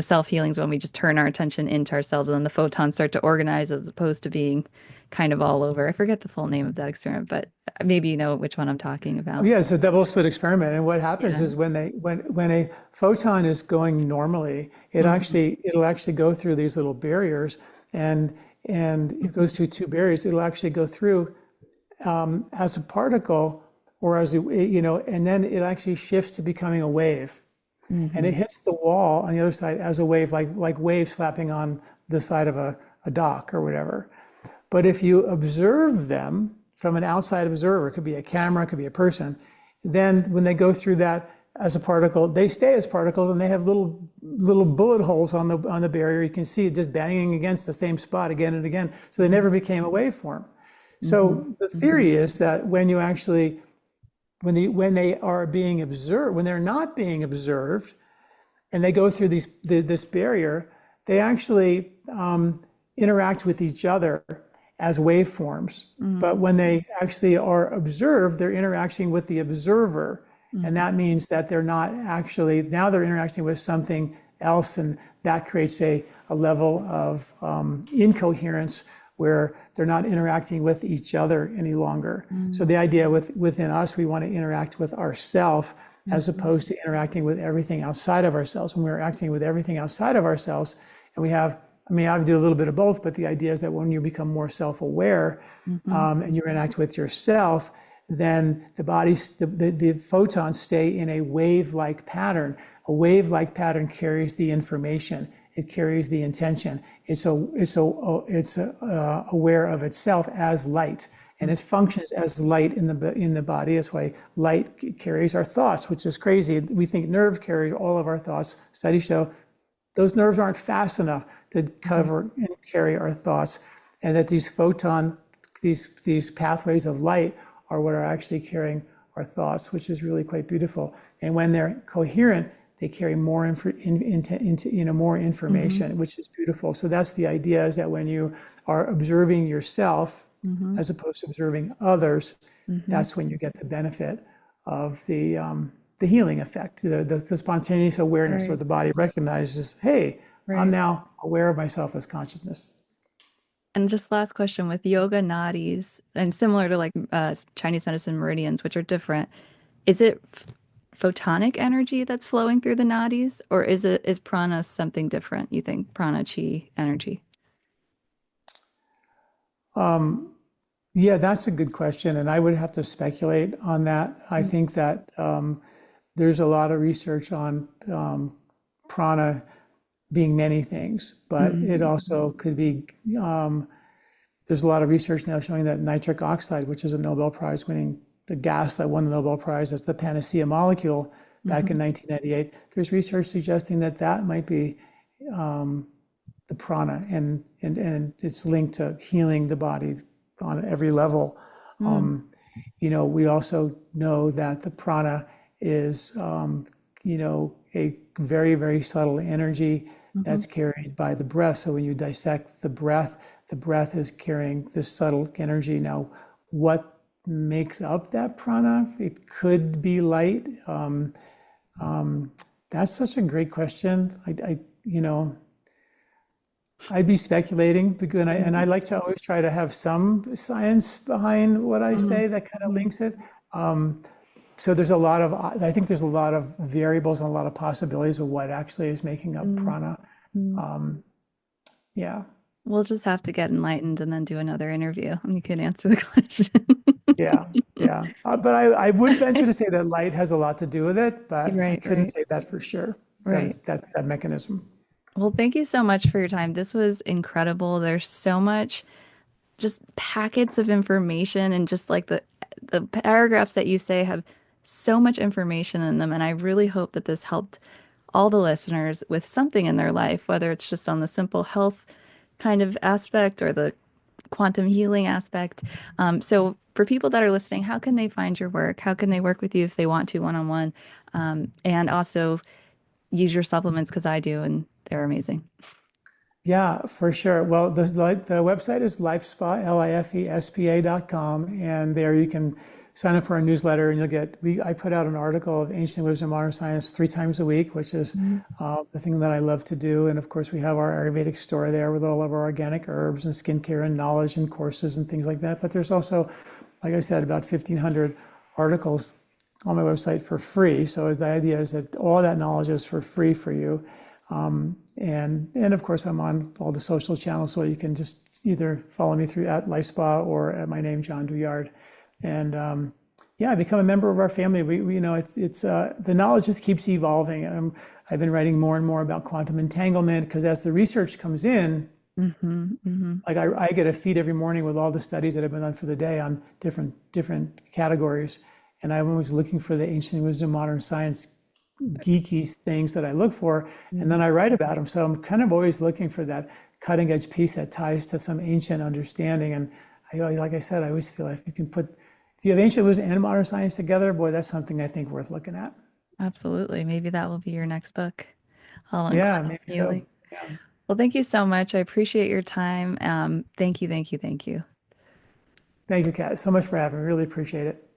Self-healing is when we just turn our attention into ourselves, and then the photons start to organize, as opposed to being kind of all over. I forget the full name of that experiment, but maybe you know which one I'm talking about. Yeah, it's a double slit experiment. And what happens is when a photon is going normally, it'll actually go through these little barriers, and it goes through 2 barriers. It'll actually go through as a particle, or and then it actually shifts to becoming a wave. And it hits the wall on the other side as a wave, like waves slapping on the side of a dock or whatever. But if you observe them from an outside observer, it could be a camera, it could be a person, then when they go through that as a particle, they stay as particles, and they have little bullet holes on the barrier. You can see it just banging against the same spot again and again. So they never became a waveform. So the theory is that when they are being observed, when they're not being observed, and they go through this barrier, they actually interact with each other as waveforms. But when they actually are observed, they're interacting with the observer. And that means that they're not actually, now they're interacting with something else, and that creates a level of incoherence where they're not interacting with each other any longer. So the idea within us, we want to interact with ourselves as opposed to interacting with everything outside of ourselves. When we're acting with everything outside of ourselves, and I do a little bit of both, but the idea is that when you become more self-aware and you interact with yourself, then the photons stay in a wave-like pattern. A wave-like pattern carries the information. It carries the intention. It's aware of itself as light, and it functions as light in the body. That's why light carries our thoughts, which is crazy. We think nerves carry all of our thoughts. Studies show those nerves aren't fast enough to cover and carry our thoughts, and that these pathways of light are what are actually carrying our thoughts, which is really quite beautiful. And when they're coherent, they carry more more information, which is beautiful. So that's the idea: is that when you are observing yourself as opposed to observing others, that's when you get the benefit of the healing effect, the spontaneous awareness, where the body recognizes, hey, I'm now aware of myself as consciousness. And just last question, with yoga nadis and similar to like Chinese medicine meridians, which are different, is it photonic energy that's flowing through the nadis, or is prana something different? You think prana, chi, energy? Yeah, that's a good question, and I would have to speculate on that. I think that there's a lot of research on prana being many things, but it also could be, there's a lot of research now showing that nitric oxide, which is a Nobel Prize winning, the gas that won the Nobel Prize as the panacea molecule back in 1998, there's research suggesting that that might be the prana, and it's linked to healing the body on every level. We also know that the prana is, a very, very subtle energy that's carried by the breath. So when you dissect the breath is carrying this subtle energy. Now, what makes up that prana? It could be light. That's such a great question. I'd be speculating, because I like to always try to have some science behind what I say that kind of links it. So I think there's a lot of variables and a lot of possibilities of what actually is making up prana. Yeah. We'll just have to get enlightened and then do another interview and you can answer the question. Yeah. But I would venture to say that light has a lot to do with it, but I couldn't say that for sure. That mechanism. Well, thank you so much for your time. This was incredible. There's so much just packets of information, and just like the paragraphs that you say have so much information in them. And I really hope that this helped all the listeners with something in their life, whether it's just on the simple health kind of aspect or the quantum healing aspect. So for people that are listening, how can they find your work? How can they work with you if they want to one-on-one? And also use your supplements, because I do, and they're amazing. Yeah, for sure. Well, the website is lifespa, lifespa.com, and there you can sign up for our newsletter, and I put out an article of Ancient Wisdom, Modern Science 3 times a week, which is the thing that I love to do. And of course, we have our Ayurvedic store there with all of our organic herbs and skincare and knowledge and courses and things like that. But there's also, like I said, about 1,500 articles on my website for free. So the idea is that all that knowledge is for free for you. And of course, I'm on all the social channels, so you can just either follow me through at LifeSpa or at my name, John Douillard. And become a member of our family. We it's the knowledge just keeps evolving. I've been writing more and more about quantum entanglement, because as the research comes in, like I get a feed every morning with all the studies that have been done for the day on different categories, and I'm always looking for the Ancient Wisdom, Modern Science geeky things that I look for, and then I write about them. So I'm kind of always looking for that cutting edge piece that ties to some ancient understanding. And like I said, I always feel like if you have ancient wisdom and modern science together, boy, that's something I think worth looking at. Absolutely. Maybe that will be your next book. Yeah, maybe so. Yeah. Well, thank you so much. I appreciate your time. Thank you. Thank you, Kat. So much for having me. Really appreciate it.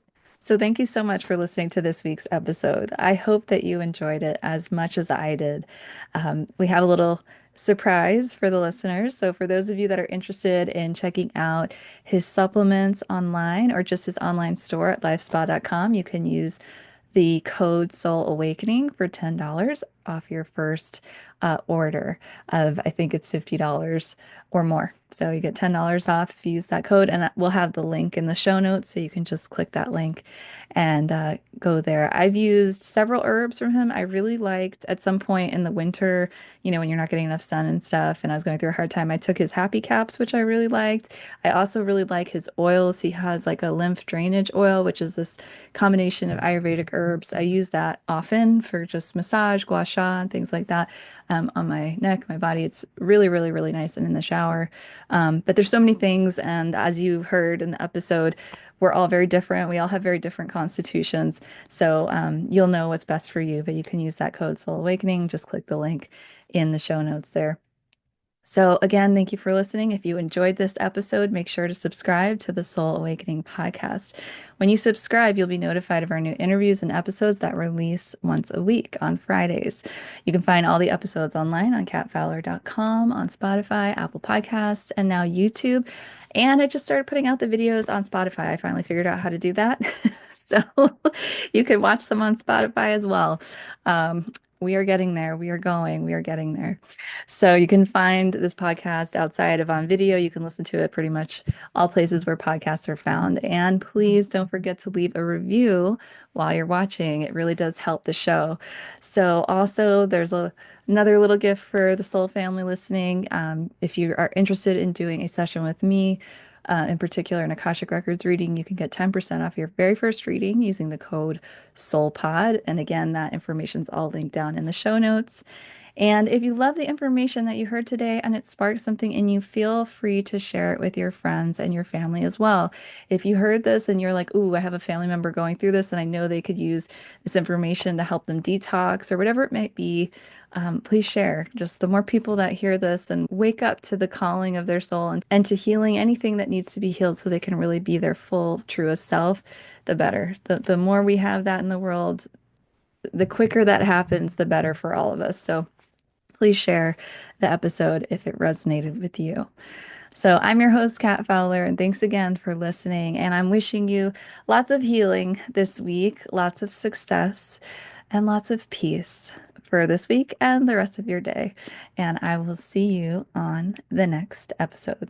So thank you so much for listening to this week's episode. I hope that you enjoyed it as much as I did. We have a little surprise for the listeners. So for those of you that are interested in checking out his supplements online, or just his online store at lifespa.com, you can use the code Soul Awakening for $10 off your first order of, I think it's $50 or more. So you get $10 off if you use that code, and we'll have the link in the show notes. So you can just click that link and go there. I've used several herbs from him. I really liked at some point in the winter, when you're not getting enough sun and stuff, and I was going through a hard time, I took his happy caps, which I really liked. I also really like his oils. He has like a lymph drainage oil, which is this combination of Ayurvedic herbs. I use that often for just massage, gua sha, and things like that on my neck, my body. It's really, really, really nice and in the shower. But there's so many things. And as you heard in the episode, we're all very different. We all have very different constitutions. So you'll know what's best for you, but you can use that code Soul Awakening. Just click the link in the show notes there. So, again, thank you for listening. If you enjoyed this episode, make sure to subscribe to the Soul Awakening podcast. When you subscribe, you'll be notified of our new interviews and episodes that release once a week on Fridays. You can find all the episodes online on catfowler.com, on Spotify, Apple Podcasts, and now YouTube. And I just started putting out the videos on Spotify. I finally figured out how to do that. So you can watch them on Spotify as well. We are getting there. We are going. We are getting there. So you can find this podcast outside of on video. You can listen to it pretty much all places where podcasts are found. And please don't forget to leave a review while you're watching. It really does help the show. So also there's another little gift for the Soul family listening. If you are interested in doing a session with me, in particular an Akashic Records reading, you can get 10% off your very first reading using the code SOULPOD. And again, that information's all linked down in the show notes. And if you love the information that you heard today and it sparked something in you, feel free to share it with your friends and your family as well. If you heard this and you're like, ooh, I have a family member going through this and I know they could use this information to help them detox or whatever it might be, please share. Just the more people that hear this and wake up to the calling of their soul and to healing anything that needs to be healed so they can really be their full, truest self, the better. The more we have that in the world, the quicker that happens, the better for all of us. So please share the episode if it resonated with you. So I'm your host, Kat Fowler, and thanks again for listening. And I'm wishing you lots of healing this week, lots of success, and lots of peace for this week and the rest of your day. And I will see you on the next episode.